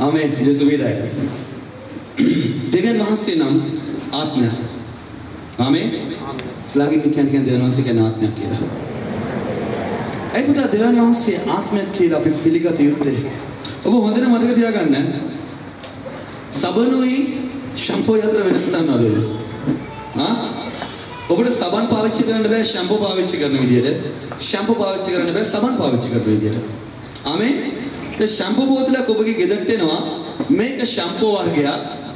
ආමේන්. ජේසුස් වේදයි. දෙවියන් වහන්සේ නම් ආත්මය. ආමේන්. ළඟින් කියන්නේ දෙවියන් වහන්සේ කියන ආත්මයක් කියලා. ඒ පුතා දෙවියන් වහන්සේ ආත්මයක් කියලා අපි පිළිගත යුත්තේ. ඔබ හොඳට මතක තියාගන්න. සබනුයි ෂැම්පෝ අතර වෙනස දන්නවද ඔබ? ඔබට සබන් පාවිච්චි කරන්න බෑ ෂැම්පෝ පාවිච්චි කරන විදියට. ෂැම්පෝ පාවිච්චි කරන්න බෑ සබන් පාවිච්චි කරන විදියට. ආමේන්. ඒ ෂැම්පෝ බෝතලයක් ඔබගේ ගෙදරට එනවා. මේක ෂැම්පෝ වර්ගයක්.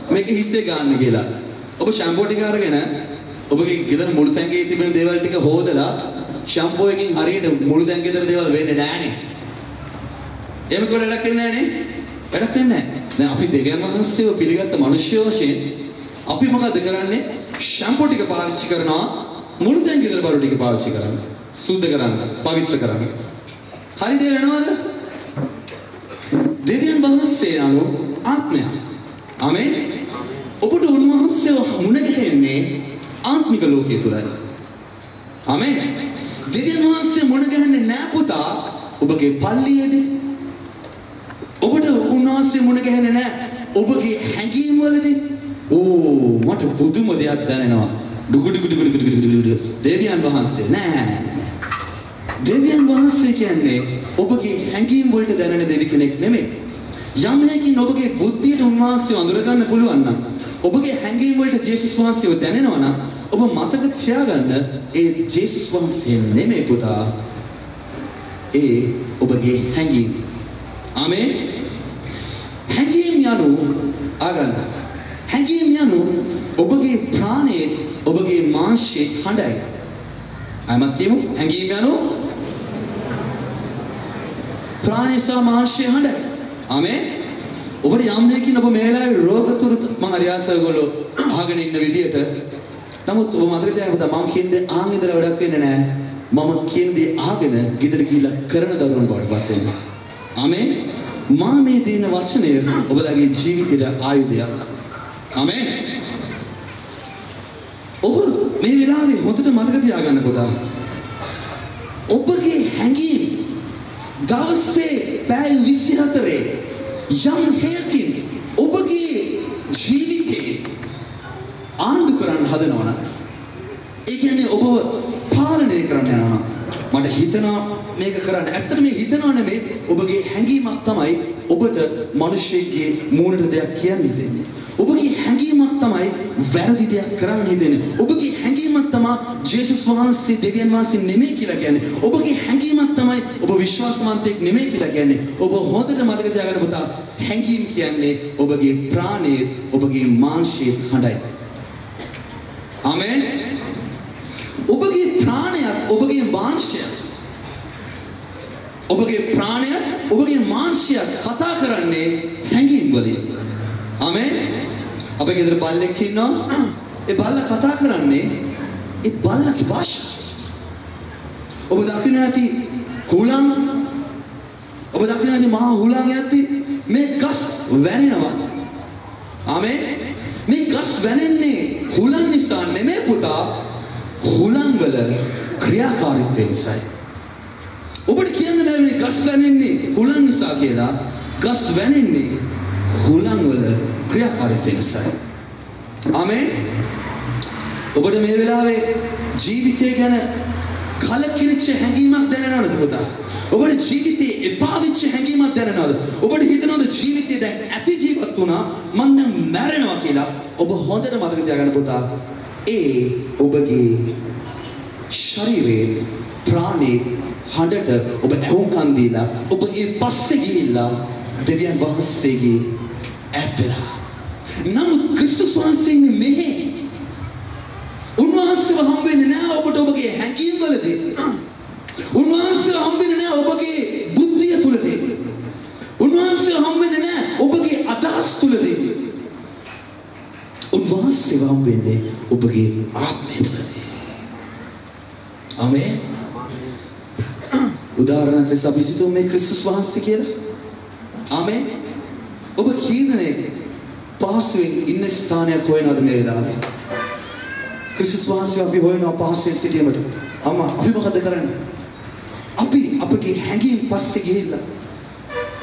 මේක හිස්සේ ගන්න කියලා. ඔබ ෂැම්පෝ ටික අරගෙන ඔබගේ ගෙදර මුළු තැන්ගේ තිබෙන දේවල් ටික හොදලා ෂැම්පෝ එකකින් හරියට මුළු තැන්ගේ ගෙදර දේවල් වෙන්නේ නැහනේ. එහෙම කොට වැඩක් වෙන්නේ නැහනේ. වැඩක් වෙන්නේ නැහැ. දැන් අපි දෙවියන් වහන්සේව පිළිගත්ත මිනිස්සු වශයෙන් අපි මොකද කරන්නේ? ෂැම්පෝ ටික පාවිච්චි කරනවා මුළු තැන් ගෙදර බරු ටික පාවිච්චි කරන්න. සුද්ධ කරන්න, පවිත්‍ර කරන්න. හරිද වෙනවද? දෙවියන් වහන්සේ අනුව ආත්මය. ආමේන්. ඔබට උන්වහන්සේව මුණ ගැහෙන්නේ ආත්මික ලෝකයේ තුලයි. ආමේන්. දෙවියන් වහන්සේ මුණ ගැහෙන්නේ නැහැ පුතා ඔබගේ පල්ලියේදී. ඔබට උන්වහන්සේ මුණ ගැහෙන්නේ නැහැ ඔබගේ හැඟීම් වලදී. ඕ මට පුදුම දෙයක් දැනෙනවා. දෙවියන් වහන්සේ නෑ. දෙවියන් වහන්සේ කියන්නේ ඔබගේ හැඟීම් වලට දැනෙන දෙවි කෙනෙක් නෙමෙයි. යම් හැකින් ඔබගේ බුද්ධියට උන්වහන්සේ අඳුර ගන්න පුළුවන් නම් ඔබගේ හැඟීම් වලට ජේසුස් වහන්සේව දැනෙනවා නම් ඔබ මතක තියාගන්න ඒ ජේසුස් වහන්සේ නෙමෙයි පුතා. ඒ ඔබගේ හැඟීම්. ආමේන්. හැඟීම් යනු ආගන්න. හැඟීම් යනු ඔබගේ ප්‍රාණයේ ඔබගේ මාංශයේ හඬයි. අයමත් කියමු හැඟීම් යනු ප්‍රාණයේ සහ මාංශයේ හඬයි. ආමේන්. ඔබට යම් දෙයකින් ඔබ මේ වෙලාවේ රෝගතුරු මම හරියාස ඔයගොල්ලෝ අහගෙන ඉන්න විදියට නමුත් ඔබ මතක තියාගන්න මම කියන්නේ ආන් ඉදර වැඩක් වෙන්නේ නැහැ. මම කියන දේ අහගෙන ගෙදර ගිහිල්ලා කරන දරුවන් බවට පත් වෙනවා. ආමේන්. මා මේ දෙන වචනය ඔබලගේ ජීවිතේට ආයුධයක්. ආමේන්. ඔබ මේ වෙලාවේ හොඳට මතක තියාගන්න පුතා. ඔබගේ හැඟීම් දවසේ පැය 24 යම් හේකින් ඔබගේ ජීවිතේ ආණ්ඩු කරන්න හදනවා නම් ඒ කියන්නේ ඔබව පාලනය කරන්න යනවා. මට හිතනවා මේක කරන්න. ඇත්තට මේ හිතනවා නෙමෙයි ඔබගේ හැඟීමක් තමයි ඔබට මිනිස්සෙක්ගේ මූණට දෙයක් කියන්න දෙන්නේ. ඔබගේ හැඟීමක් තමයි වැරදි දෙයක් කරන්න හිතෙන්නේ. ඔබගේ හැඟීමක් තමයි ජේසුස් වහන්සේ දෙවියන් වහන්සේ නෙමෙයි කියලා කියන්නේ. ඔබගේ හැඟීමක් තමයි ඔබ විශ්වාසවන්තයෙක් නෙමෙයි කියලා කියන්නේ. ඔබ හොඳට මතක තියාගන්න පුතා. හැඟීම් කියන්නේ ඔබගේ ප්‍රාණයේ ඔබගේ මාංශයේ හඬයි. ආමේන්. ඔබගේ ප්‍රාණයත් ඔබගේ මාංශයත් ඔබගේ ප්‍රාණයත් ඔබගේ මාංශයත් කතා කරන්නේ හැඟීම් වලින්. ආමේන්. අපේ ගෙදර බල්ලෙක් ඉන්නවා. ඒ බල්ලා කතා කරන්නේ ඒ බල්ලාගේ භාෂාව. ඔබ දකින්න ඇති හුලං ඔබ දකින්න ඇති මහා හුලං යද්දි මේ ගස් වැනෙනවා. ආමේන්. මේ ගස් වැනෙන්නේ හුලං නිසා නෙමෙයි පුතා. හුලං වල ක්‍රියාකාරීත්වය නිසායි. ඔබට කියන්න බෑ මේ ගස් වැනෙන්නේ හුලං නිසා කියලා. ගස් වැනෙන්නේ හුලං වල ක්‍රියාකාරීත්වය නිසායි. ආමේන්. ඔබට මේ වෙලාවේ ජීවිතය ගැන කලකිරිච්ච හැඟීමක් දැනෙනවද පුතා? ඔබට ජීවිතේ එපා වෙච්ච හැඟීමක් දැනෙනවද? ඔබට හිතනවද ජීවිතේ දැන් ඇති ජීවත් වුණා මං දැන් මැරෙනවා කියලා? ඔබ හොඳට මතක තියාගන්න පුතා. ඒ ඔබගේ ශරීරයේ ප්‍රාණේ හඬට ඔබ ඇහුම්කන් දීලා ඔබ ඒ පස්සේ ගිහිල්ලා දෙවියන් වහන්සේගේ ඇත්තලා. නමුත් ක්‍රිස්තුස් වහන්සේ මෙහි උන්වහන්සේව හම්බෙන්නේ නැහැ ඔබට ඔබගේ හැඟීම් වලදී. උන්වහන්සේව හම්බෙන්නේ නැහැ ඔබගේ බුද්ධිය තුලදී. උන්වහන්සේව හම්බෙන්නේ නැහැ ඔබගේ අදහස් තුලදී. උන්වහන්සේව හම්බෙන්නේ ඔබගේ ආත්මය තුලදී. ආමේන්. උදාහරණයක් ලෙස අපි සිතමු මේ ක්‍රිස්තුස් වහන්සේ කියලා. ආමේන්. ඔබ කීදෙනෙක් පහසුවෙන් ඉන්න ස්ථානයක් හොයනවද මේ වෙලාවේ? ක්‍රිස්තුස් වහන්සේ අපි හොයනවා පහසුවෙන් සිටීමට. අම්මා අපි මොකද කරන්නේ? අපි අපගේ හැඟීම් පස්සේ ගිහිල්ලා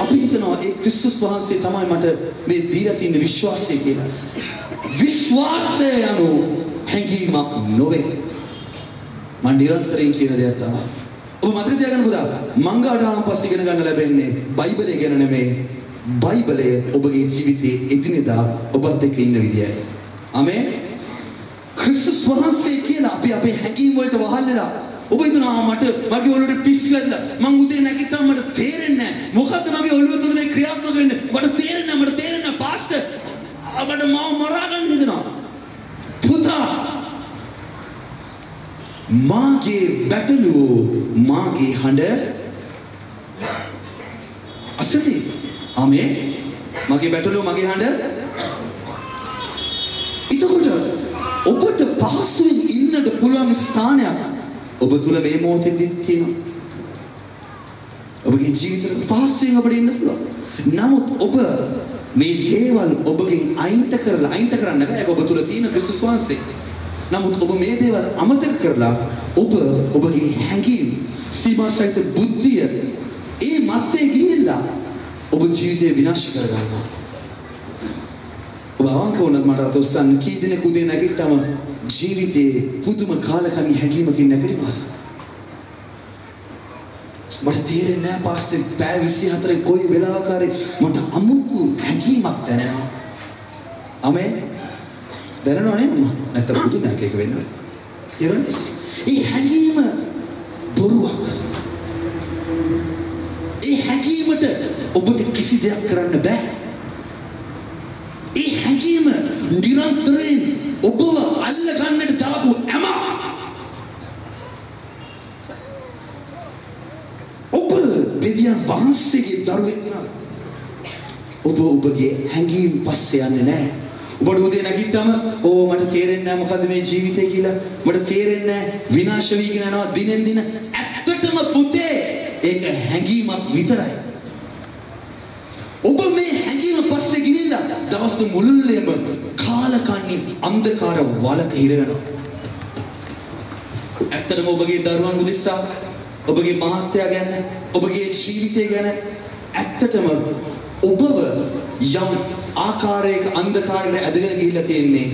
අපි හිතනවා ඒ ක්‍රිස්තුස් වහන්සේ තමයි මට මේ දීලා තියෙන විශ්වාසය කියලා. විශ්වාසය යනු හැඟීමක් නොවේ. මම නිරන්තරයෙන් කියන දෙයක් තමයි. ඔබ මතක තියාගන්න පුතා මංගාඩාම් පස්සේ ඉගෙන ගන්න ලැබෙන්නේ බයිබලය ගැන නෙමෙයි. බයිබලය ඔබගේ ජීවිතයේ එදිනෙදා ඔබත් එක්ක ඉන්න විදියයි. ආමේන්. ක්‍රිස්තුස් වහන්සේ කියලා අපි අපේ හැඟීම් වලට වහල් වෙලා ඔබ හිතනවා මට මගේ ඔළුවට පිස්සු වැදලා මං උදේ නැගිට්ටම මට තේරෙන්නේ නැහැ මොකද්ද මගේ ඔළුව තුල මේ ක්‍රියාත්මක වෙන්නේ මට තේරෙන්නේ පාස්ටර් අපිට මාව මරා ගන්න හිතනවා පුතා මාගේ බැටළුව මාගේ හඬ අසති ආමේන් මගේ බැටළුව මගේ හඬ එතකොට ඔබට පහසුවෙන් ඉන්නට පුළුවන් ස්ථානයක් ඔබ තුල මේ මොහොතේදී තියෙනවා. ඔබගේ ජීවිතේ පහසුවෙන් අපිට ඉන්න පුළුවන්. නමුත් ඔබ මේ දේවල් ඔබගෙන් අයින්ට කරන්න බෑ. ඔබ තුල තියෙන ක්‍රිස්තුස් වහන්සේ. නමුත් ඔබ මේ දේවල් අමතක කරලා ඔබගේ හැඟීම් සීමා සහිත බුද්ධිය ඒ මැත්තේ ගිහිල්ලා ඔබ ජීවිතේ විනාශ කරගන්නවා. ඔබ අවංක වුණත් මට අතොස්සන් කී දිනක උදේ නැගිට්ටම ජීවිතේ පුදුම කාලකන්ණි හැඟීමකින් නැගිටිනවා. මට තේරෙන්නේ නැහැ පාස්ටර් පැය 24 කොයි වෙලාවක හරි මට අමුතු හැඟීමක් දැනෙනවා. ආමේන්. දැනෙනව නේද? නැත්නම් පුදුමයක් එක වෙනවා. තේරෙන්නේ? ඒ හැඟීම බොරුවක්. ඒ හැඟීමට ඔබට කිසි දෙයක් කරන්න බෑ. ඒ හැඟීම නිරන්තරයෙන් ඔබව අල්ල ගන්නට දාපු හැම ඔබ දෙවියන් වහන්සේගේ දරුවෙක් නා ඔබගේ හැඟීම් පස්සේ යන්නේ නැහැ. ඔබට උදේ නැගිට්ටම මට තේරෙන්නේ නැහැ මොකද්ද මේ ජීවිතය කියලා. මට තේරෙන්නේ නැහැ විනාශ වීගෙන යනවා දිනෙන් දින. ඇත්තටම පුතේ ඒක හැඟීමක් විතරයි. ඔබ මේ හැඟීම පස්සේ ගිහිල්ලා දවස් මුළුල්ලේම කාලකන්ණි අන්ධකාර වලක හිර වෙනවා. ඇත්තටම ඔබගේ දරුවන් උදෙසා ඔබගේ මහත්යා ගැන ඔබගේ ජීවිතය ගැන ඇත්තටම ඔබව යම් ආකාරයක අන්ධකාරයට ඇදගෙන ගිහිල්ලා තියෙන්නේ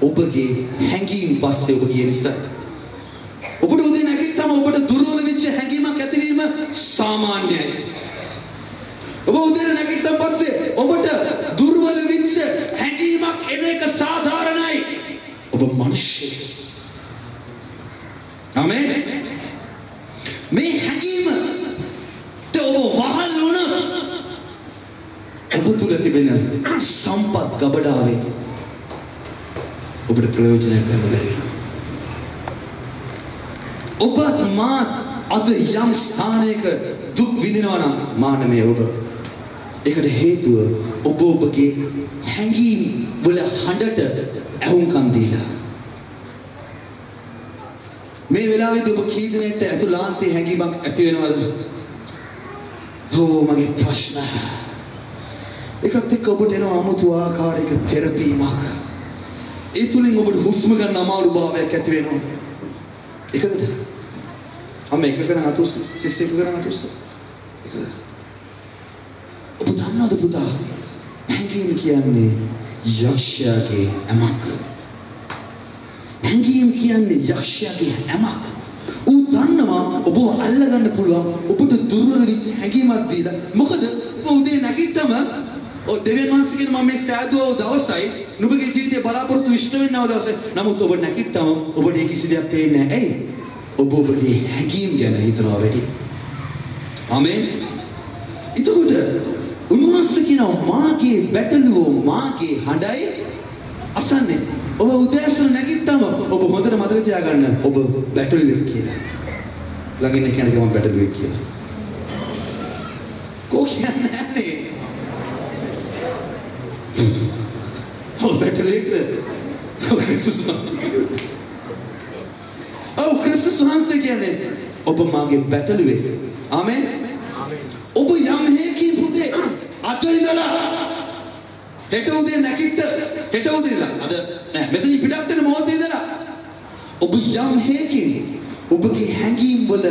ඔබගේ හැඟීම් පස්සේ ඔබ ගිය නිසා. ඔබට උදේ නැගිට්ටම ඔබට දුර්වල වෙච්ච හැඟීමක් ඇතිවීම සාමාන්‍යයි. ඔබ උදේ නැගිට්ටන් පස්සේ ඔබට දුර්වල වෙච්ච හැඟීමක් එන එක සාධාරණයි. ඔබ මිනිස්සෙක්. ආමේන්. මේ හැඟීමට ඔබ වහල් වුණොත් ඔබ තුල තිබෙන සම්පත් ගබඩාවේ ඔබට ප්‍රයෝජනයක් ගන්න බැරි වෙනවා. ඔබත් මාත් අද යම් ස්ථානයක දුක් විඳිනවා නම් මානමය ඔබ ඒකට හේතුව ඔබගේ හැඟීම් වල හඬට ඇහුම්කන් දීලා මේ වෙලාවේදී ඔබ කී දිනෙකට ඇතුළාන්තයේ හැඟීමක් ඇති වෙනවද? මගේ ප්‍රශ්න ඒකත් එක්ක ඔබට එන 아무තු ආකාරයක තෙරපීමක් ඒ තුලින් ඔබට හුස්ම ගන්න අමාරු භාවයක් ඇති වෙනවා. ඒකද? එකක නම් අතුස් සිස්ටම් එකක නම් අතුස් ඒකද? ඔබ දන්නවද පුතා හැඟීම් කියන්නේ යක්ෂයාගේ ඇමක්. හැඟීම් කියන්නේ යක්ෂයාගේ ඇමක්. ඌ දන්නවා ඔබව අල්ලගන්න පුළුවන් ඔබට දුර්වල වෙච්ච හැඟීමක් දීලා. මොකද උදේ නැගිට්ටම දෙවියන් වහන්සේ කියන මම මේ සෑදුව දවසයි නුඹගේ ජීවිතේ බලාපොරොත්තු ඉෂ්ට වෙන්නව දවසේ. නමුත් ඔබ නැගිට්ටම ඔබට කිසි දෙයක් පේන්නේ නැහැ. ඇයි? ඔබගේ හැඟීම් ගැන හිතනවා වැඩි. ආමේන්. එතකොට උන්වහන්සේ කියනවා මාගේ බැටළුව මාගේ හඬයි අසන්නේ. ඔබ උදෑසන නැගිට්ටම ඔබ හොඳට මතක තියාගන්න ඔබ බැටළුවෙක් කියලා. ළඟින් ඉන්න කෙනෙක් මම බැටළුවෙක් කියලා. කෝ කියන්නේ නැහැ. ඔබ බැටළුවෙක්ද? ක්‍රිස්තුස් වහන්සේ කියන්නේ ඔබ මාගේ බැටළුවෙක්. ආමේන්. ඔබ යම් හේකින් පුතේ අද ඉඳලා හෙට උදේ නැගිට හෙට උදේ ඉඳලා අද නෑ මෙතන පිටත් වෙන මොහොතේ ඉඳලා ඔබ යම් හේකින් ඔබගේ හැඟීම් වල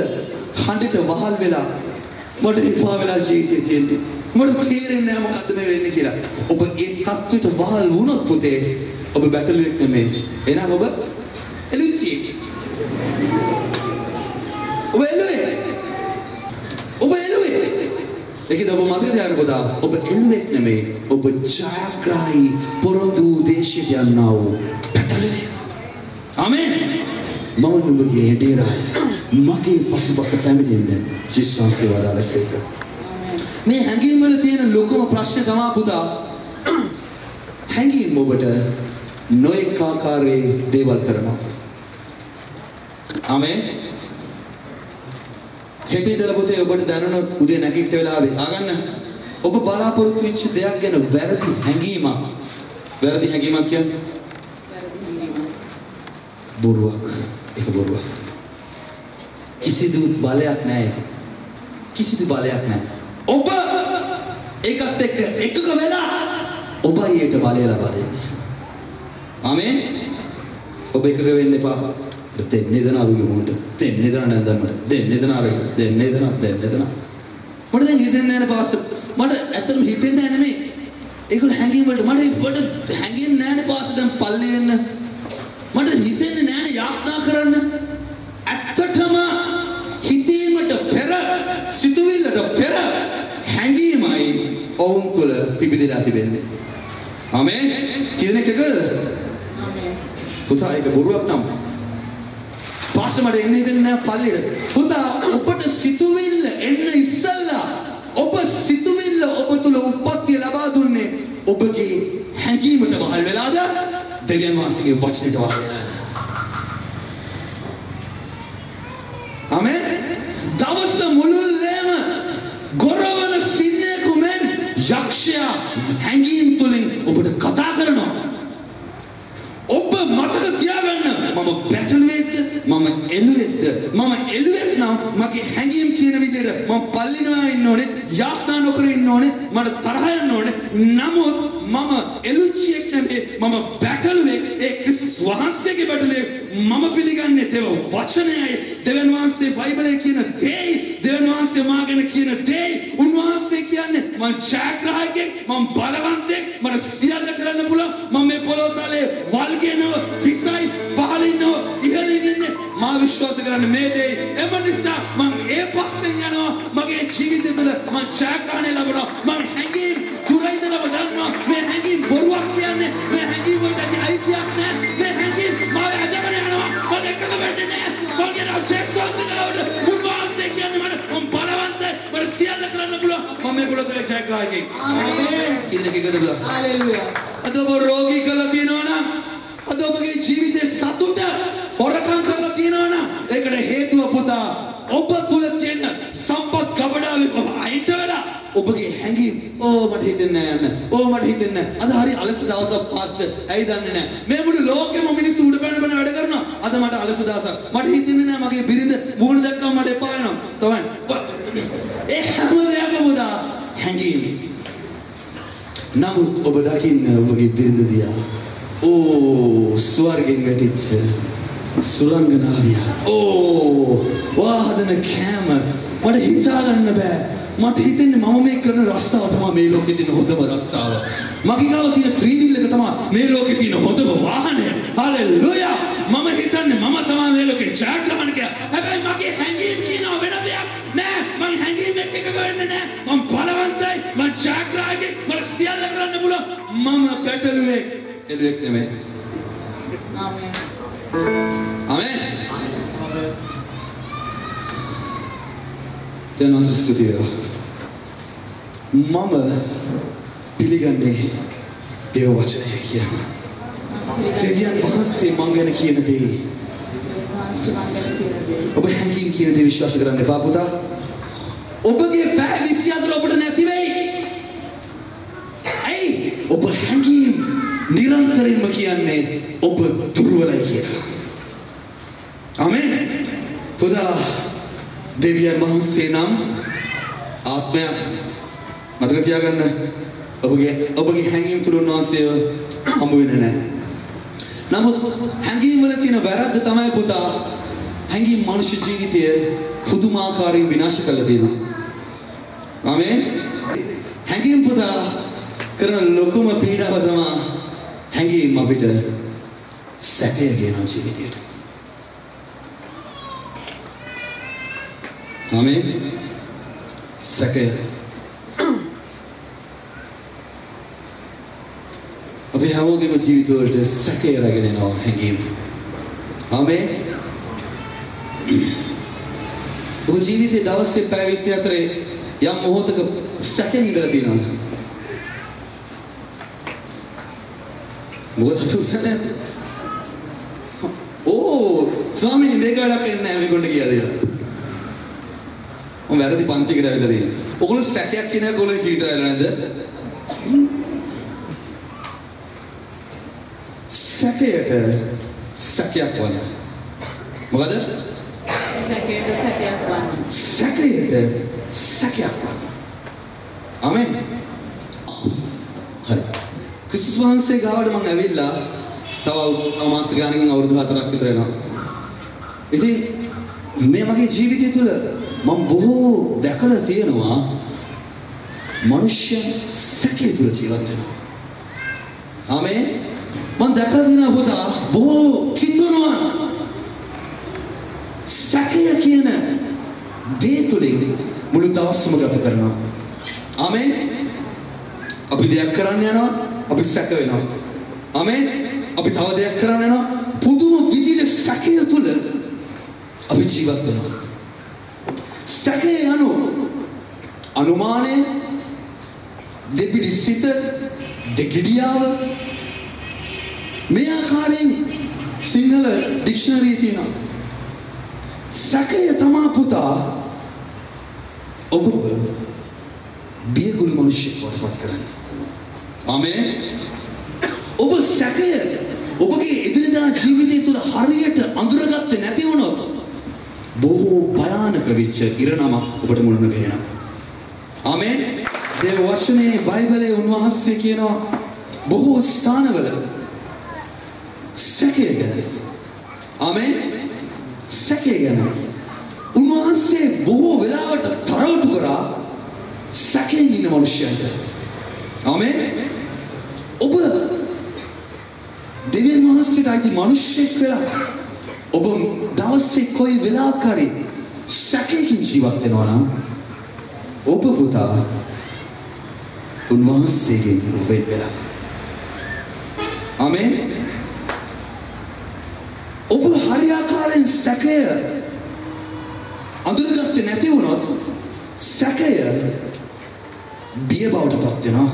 හඬට වහල් වෙලා මට එපා වෙලා ජීවිතේ තියෙන්නේ මට තේරෙන්නේ නැහැ මොකද්ද මේ වෙන්නේ කියලා. ඔබ ඒ තත්ත්වයට වහල් වුණොත් පුතේ ඔබ බැටළුවෙක් නෙමෙයි. එහෙනම් ඔබ එළුච්චියෙක්. ඔබ එළුවේ. ඔබ එළුවේ. ඒකද ඔබ මතක තියාගන්න පුතා. ඔබ එළුවෙක් නෙමෙයි. ඔබ ජයග්‍රාහී පොරොන්දු දේශයට යන්නා වූ බැටළුවෙක්. ආමේන්. මම නුඹගේ ඩේරාය. මගේ පසුපස පැමිණෙන්න ශිෂ්‍යංශය වදාළසේක. මේ හැඟීම් වල තියෙන ලොකුම ප්‍රශ්නේ තමයි පුතා. හැඟීම් ඔබට නොඑක ආකාරයේ දේවල් කරනවා. ආමේන්. හෙට ඉඳලා පුතේ ඔබට දැනුණොත් උදේ නැගිට වෙලාවේ ආගන්න ඔබ බලාපොරොත්තු වෙච්ච දෙයක් ගැන වැරදි හැඟීමක්. වැරදි හැඟීමක් කියන්නේ බොරුවක්. ඒක බොරුවක්. කිසිදු බලයක් නැහැ. කිසිදු බලයක් නැහැ. ඔබ ඒකත් එක්ක එකක වෙලා ඔබයි ඒකට බලය ලබා දෙන්නේ. ආමේන්. ඔබ එකක වෙන්න එපා. දෙන්නේ දන අරුගේ මොකට. දෙන්නේ දන නැන්දමට. දෙන්නේ දන අරුගේ. දෙන්නේ දන දෙන්නේ දන. මට දැන් හිතෙන්නේ නැහැ පාස්ටර්. මට ඇත්තටම හිතෙන්නේ නැහැ නෙමෙයි. ඒක හැංගීම් වලට මට හැංගෙන්නේ නැහැ පාස්ටර් දැන් පල්ලේ වෙන්න. මට හිතෙන්නේ නැහැ යාත්‍රා කරන්න. ඇත්තටම හිතීමට පෙර සිතුවිල්ලට පෙර හැඟීමයි ඔවුන් තුළ පිබිදලා තිබෙන්නේ. ආමේන්. කියන එකද? ආමේන්. පුතා ඒක බොරුවක් නම්. පාස්ටර් මට එන්නේ දෙන්නේ නැහැ පල්ලියට. පුතා ඔබට සිතුවිල්ල එන්න ඉස්සල්ලා ඔබ සිතුවිල්ල ඔබ තුළ උප්පත්තිය ලබා දුන්නේ ඔබගේ හැඟීමට වහල් වෙලාද? දෙවියන් වහන්සේගේ වචනයට වහල් වෙලාද? ආමේන්. දවස මුළුල්ලේම ගොරවන සින්නේකු මෙන් යක්ෂයා හැඟීම් තුලින් ඔබට කතා කරනවා. ඔබ මතක තියාගන්න මම බැටළුවෙක්ද මම එළුවෙක්ද මම එළුවෙක් නම් මගේ හැඟීම් කියන විදිහට මම පල්ලිනවා ඉන්න ඕනේ යාත්‍රා නොකර ඉන්න ඕනේ මට තරහ යන්න ඕනේ නමුත් මම එළුච්චියෙක් නෙමෙයි මම බැටළුවෙක් ඒ ක්‍රිස්තුස් වහන්සේගේ බැටළුවෙක් මම පිළිගන්නේ දේව වචනයයි දෙවියන් වහන්සේ බයිබලයේ කියන දෙයි දෙවියන් වහන්සේ මාගෙන කියන දෙයි උන්වහන්සේ කියන්නේ මම ජයග්‍රාහකෙක් මම බලවන්තෙක් මට සියල්ල කරන්න පුළුවන් මම මේ පොළොව තලයේ වල්ගෙනව හිසයි පහළින්ව ඉහළින් ඉන්නේ මා විශ්වාස කරන්නේ මේ දෙයි එම නිසා මම ඒ පස්සෙන් යනවා මගේ ජීවිතය තුළ මම ජයග්‍රහණය ලබනවා මම හැඟීම් දුරයිදලව දන්නවා මේ හැඟීම් බොරුවක් කියන්නේ මේ හැඟීම් වලට අයිතියක් නැහැ මේ හැඟීම් මාව ඇදගෙන යනවා මම එකක වෙන්නේ නැහැ මම කියන ජේස්තුස්ගේ උන්වහන්සේ කියන්නේ මම බලවන්තයි මට සියල්ල කරන්න පුළුවන් මම මේ පොළොව තලයේ ජයග්‍රාහකෙක් ආමේන් කියන එකද බුදා හalleluya අද ඔබ රෝගී කරලා තියෙනවා නම් අද ඔබගේ ජීවිතේ සතුට හොරකම් කරලා තියෙනවා නම් ඒකට හේතුව පුතා ඔබ තුල තියෙන සම්පත් ගබඩාවේ අයිට වෙලා ඔබගේ හැඟීම් මට හිතෙන්නේ නැහැ යන්න මට හිතෙන්නේ නැහැ අද හරි අලස දවසක් පාස්ටර් ඇයි දන්නේ නැහැ මේ මුළු ලෝකෙම මිනිස්සු උඩ පැන පැන වැඩ කරනවා අද මට අලස දවසක් මට හිතෙන්නේ නැහැ මගේ බිරිඳ මුහුණ දැක්කම මට එපා වෙනවා සමහන් ඒ හැම දෙයක්ම පුතා හැඟීම් නමුත් ඔබ දකින්න ඔබගේ බිරිඳ දිහා ස්වර්ගෙන් වැටිච්ච සුරංගනාවියා වාහදන කෑම මට හිතා ගන්න බෑ මට හිතෙන්නේ මම මේ කරන රස්සාව තමයි මේ ලෝකේ තියෙන හොඳම රස්සාව මගේ ගාව තියෙන 3 wheel එක තමයි මේ ලෝකේ තියෙන හොඳම වාහනය හalleluya මම හිතන්නේ මම තමයි මේ ලෝකේ ජයග්‍රහණකයා හැබැයි මගේ හැඟීම් කියනවා වෙන දෙයක් නෑ මං හැඟීම් එකක වෙන්නේ නෑ මං බලවන්තයි මං ජයග්‍රාහකෙක් මට සියල්ල කරන්න පුළුවන් මම බැටළුවෙක් එළුවෙක් නෙමෙයි ආමේන් ආමේන් තෙනස ස්තුතිය මම පිළිගන්නේ දේව වචනය කියන දෙවියන් වහන්සේ මං ගැන කියන දේ ඔබ හැඟීම් කියන දේ විශ්වාස කරන්න එපා පුතා ඔබගේ පැය 24 ඔබට නැති වෙයි ඇයි ඔබ හැඟීම් නිරන්තරයෙන්ම කියන්නේ ඔබ දුර්වලයි කියලා ආමේන් පුතා දෙවියන් වහන්සේ නම් ආත්මයක් මතක තියාගන්න ඔබගේ හැඟීම් තුල උන්වහන්සේ හම්බ වෙන්නේ නැහැ. නමුත් හැඟීම් වල තියෙන වැරද්ද තමයි පුතා හැඟීම් මනුෂ්‍ය ජීවිතය පුදුමාකාරයෙන් විනාශ කරලා තියෙනවා. ආමේන්. හැඟීම් පුතා කරන ලොකුම පීඩාව තමයි හැඟීම් අපිට සැකය කියන ජීවිතයට. ආමේන්. සැකය. අපි හැමෝගෙම ජීවිතවලට සැකය රැගෙන යනවා හැඟීම්. ආමේන්. ඔබ ජීවිතේ දවසේ පැය 24 යම් මොහොතක සැකෙන් ඉඳලා තියෙනවා. මොකද තුසනේ? ස්වාමීනි මේක වැඩක් වෙන්නේ නැහැ මේගොල්ලෝ කියලා. මම වැරදි පන්තිකට ඇවිල්ලා තියෙනවා. ඔයගොල්ලෝ සැකයක් කියන එක ඔයගොල්ලෝ ජීවිතය ඇවිල්ලා නැද්ද? සැකයට සැකයක් වань. මොකද? සැකයට සැකයක් වань. සැකයට සැකයක් වань. ආමේන්. හරි. ක්‍රිස්තුස් වහන්සේ ගාවට මම ඇවිල්ලා තව මාස ගානකින් අවුරුදු 4ක් විතර වෙනවා. ඉතින් මේ මගේ ජීවිතය තුළ මම බොහෝ දැකලා තියෙනවා මිනිස්ය සැකය තුළ ජීවත් වෙනවා. ආමේන්. මම දැකලා තියෙනවා පුතා බොහෝ කිතුනවා සැකය කියන දේ තුළින් මුළු දවසම ගත කරනවා. ආමේන්. අපි දෙයක් කරන්න යනවා අපි සැක වෙනවා. ආමේන්. අපි තව දෙයක් කරන්න යනවා පුදුම විදිහට සැකය තුළ අපි ජීවත් වෙනවා. සැකය අනුමානය දෙපිඩි සිත දෙගිඩියාව මේ ආකාරයෙන් සිංහල ඩික්ෂනරියේ තියෙනවා. සැකය තමා පුතා ඔබ බියගුල් මිනිස්සෙක් වඩපත් කරන්නේ. ආමේන්. ඔබ සැකය ඔබගේ එදිනෙදා ජීවිතය තුළ හරියට අඳුරගත්තේ නැති වුණොත් බොහෝ භයානක වෙච්ච ඉරණමක් ඔබට මුණන ගහනවා. ආමේන්. දේව වචනේ බයිබලයේ උන්වහන්සේ කියනවා බොහෝ ස්ථානවල සැකය ගැන. ආමේන්. සැකය ගැන උන්වහන්සේ බොහෝ වෙලාවට තරවටු කරා සැකයෙන් ඉන්න මිනිස්සුන්ට. ආමේන්. ඔබ දෙවියන් වහන්සේට අයිති මිනිස්සෙක් වෙලා ඔබ දවසේ කොයි වෙලාවක හරි සැකයකින් ජීවත් වෙනවා නම් ඔබ පුතා උන්වහන්සේගෙන් වෙන් වෙලා. ආමේන්. ඔබ හරියාකාරයෙන් සැකය අඳුරගත්තේ නැති වුණොත් සැකය බිය බවට පත් වෙනවා.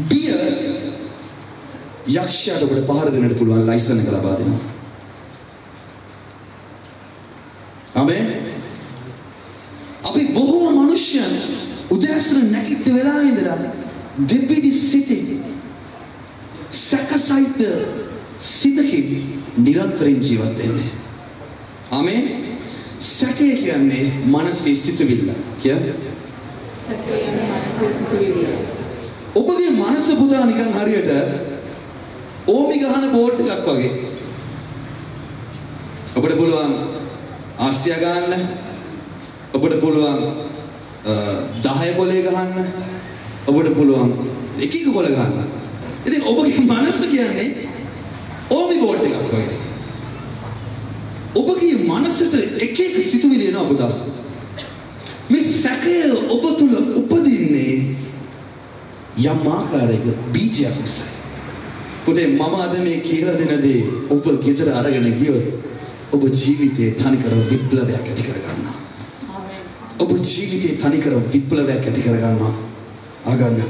බිය යක්ෂයාට ඔබට පහර දෙන්නට පුළුවන් ලයිසන් එක ලබා දෙනවා. ආමේන්. අපි බොහෝ මිනිස්යන් උදෑසන නැගිට වෙලාවෙ ඉඳලා දෙපිඩි සිතේ සැකසහිත සිතකින් නිරන්තරයෙන් ජීවත් වෙන්නේ. ආමේන්. සැකය කියන්නේ මනසේ සිතුවිල්ල. කියන්නේ සැකය කියන්නේ මනසේ සිතුවිල්ල. ඔබගේ මනස පුතා නිකන් හරියට ඕමි ගහන බෝඩ් එකක් වගේ. ඔබට පුළුවන් ආසියා ගන්න. ඔබට පුළුවන් 10 කොලේ ගහන්න. ඔබට පුළුවන් එක එක කොල ගහන්න. ඉතින් ඔබගේ මනස කියන්නේ ඕමි බෝඩ් එකක් වගේ. ඔබගේ මනසට එක එක සිතුවිලි එනවා පුතා. මේ සැකය ඔබ තුල උපදින්නේ යම් ආකාරයක බීජයක් නිසා. පුතේ මම අද මේ කියලා දෙන දේ ඔබ ගෙදර අරගෙන ගියොත් ඔබ ජීවිතේ තනිකර විප්ලවයක් ඇති කර ගන්නවා. ආමේන්. ඔබ ජීවිතේ තනිකර විප්ලවයක් ඇති කර ගන්නවා. ආගන්න.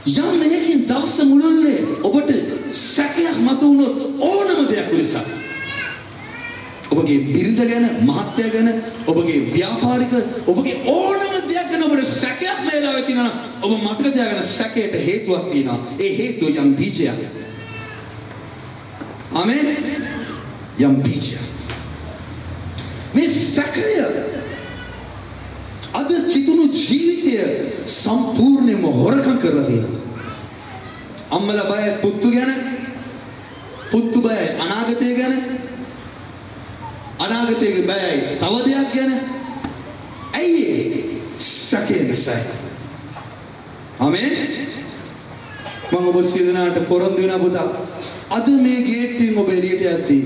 යම් මේකින් දවස මුළුල්ලේ ඔබට සැකයක් මතුවුනොත් ඕනම දෙයක් නිසා ඔබගේ බිරිඳ ගැන, මහත්ය ගැන, ඔබගේ ව්‍යාපාරික, ඔබගේ ඕනම දෙයක් ගැන ඔබට සැකයක් මේලාවේ තියෙනවා. ඔබ මතක තියාගන්න සැකයට හේතුවක් තියෙනවා. ඒ හේතුව යම් බීජයක්. ආමේන්. යම් බීජයක්. මේ සැකය අද කිතුණු ජීවිතය සම්පූර්ණයෙන්ම හොරකම් කරලා තියෙනවා. අම්මලා බය පුතු ගැන, පුතු බය අනාගතය ගැන, අනාගතයේ බයයි තව දෙයක් ගැන. ඇයි සැකය නිසා? ආමේන්. මම ඔබ සියදනාට පොරොන්දු වෙනා පුතා. අද මේ ගේට්ටුවෙන් ඔබ එළියට යද්දී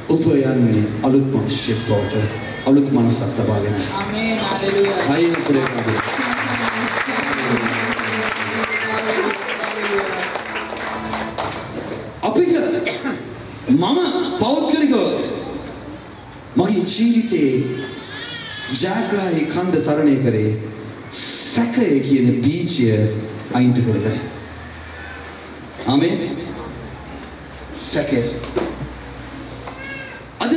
ඔබ යන්නේ අලුත් මිනිස්සෙක් බවට, අලුත් මනසක් ලබාගෙන. ආමේන්. හalleluya. හයින් ප්‍රේමයි. අපිට මම පෞද්ගලිකව මගේ ජීවිතේ ජාග්‍රහී කන්ද තරණය කරේ සැකය කියන බීජය අයින් කරලා. ආමේන්. සැකය. අද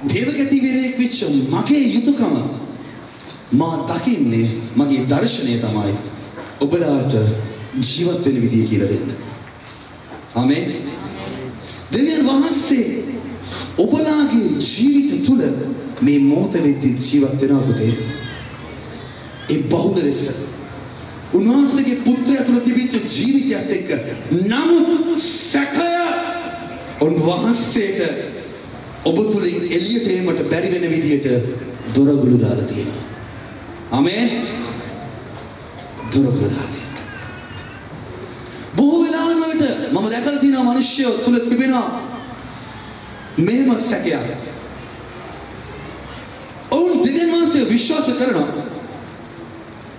දේවගතිවරයෙක් වෙච්ච මගේ යුතුයකම මා දකින්නේ මගේ දර්ශනය තමයි ඔබලාට ජීවත් වෙන විදිය කියලා දෙන්න. ආමේන්. දෙවියන් වහන්සේ ඔබලාගේ ජීවිත තුළ මේ මොහොත වෙද්දී ජීවත් වෙනවා පුතේ. ඒ බහුල ලෙස උන්වහන්සේගේ පුත්‍රයා තුළ තිබිච්ච ජීවිතයත් එක්ක නමුත් සැකය උන්වහන්සේට ඔබ තුළින් එළියට එීමට බැරි වෙන විදියට දොරගුළු දාලා තියෙනවා. ආමේන්. දොරගුළු දාලා තියෙනවා. බොහෝ වෙලාවන් වලට මම දැකලා තියෙනවා මිනිස්සු තුළ තිබෙනවා මෙහෙම සැකයක්. ඔවුන් දෙවියන් වහන්සේ විශ්වාස කරනවා.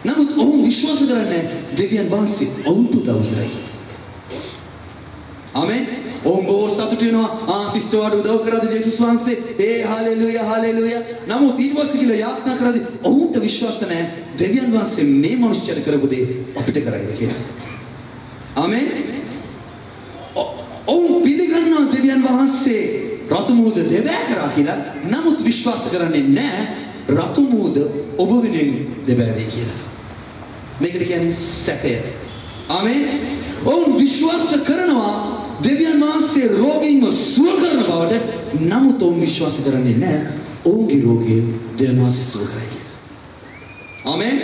නමුත් ඔවුන් විශ්වාස කරන්නේ දෙවියන් වහන්සේ ඔවුන්ට උදව් කරයි. ආමේන්. ඔවුන් බොහෝ සතුටු වෙනවා. සිස්ටර්වට උදව් කරාද ජේසුස් වහන්සේ? Hallelujah hallelujah. නමුත් ඊට පස්සේ කියලා යාඥා කරාදී ඔවුන්ට විශ්වාස නැහැ දෙවියන් වහන්සේ මේ මිනිස්යාට කරපු දේ අපිට කරයිද කියලා. ආමේන්. ඔවුන් පිළිගන්නවා දෙවියන් වහන්සේ රතු මුහුද දෙබෑ කරා කියලා. නමුත් විශ්වාස කරන්නේ නැහැ රතු මුහුද ඔබ වෙනුවෙන් දෙබෑ වෙයි කියලා. මේකට කියන්නේ සැකය. ආමේන්. ඔවුන් විශ්වාස කරනවා දෙවියන් වහන්සේ රෝගීන්ව සුව කරන බවට. නමුත් ඔවුන් විශ්වාස කරන්නේ නැහැ ඔවුන්ගේ රෝගය දෙවියන් වහන්සේ සුව කරයි කියලා. ආමේන්.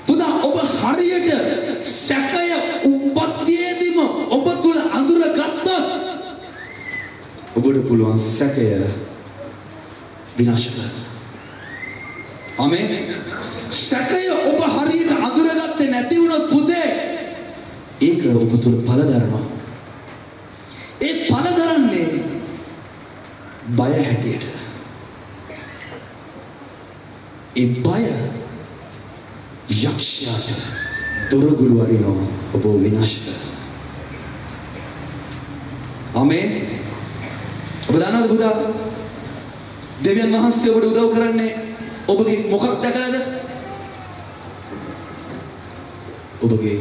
පුතා ඔබ හරියට සැකය උපත්යේදීම ඔබ තුල අඳුරගත්තොත් ඔබට පුළුවන් සැකය විනාශ කරන්න. ආමේන්. සැකය ඔබ හරියට අඳුරගත්තේ නැති වුණොත් පුතේ ඒක ඔබ තුල පළ දරනවා. ඒ පළ දරන්නේ බය හැටියට. ඒ බය යක්ෂයාට දොරගුළු අරිනවා ඔබ විනාශ කරනවා. ආමේන්. ඔබ දන්නවද පුතා දෙවියන් වහන්සේ ඔබට උදව් කරන්නේ ඔබගේ මොකක් දැකලාද? ඔබගේ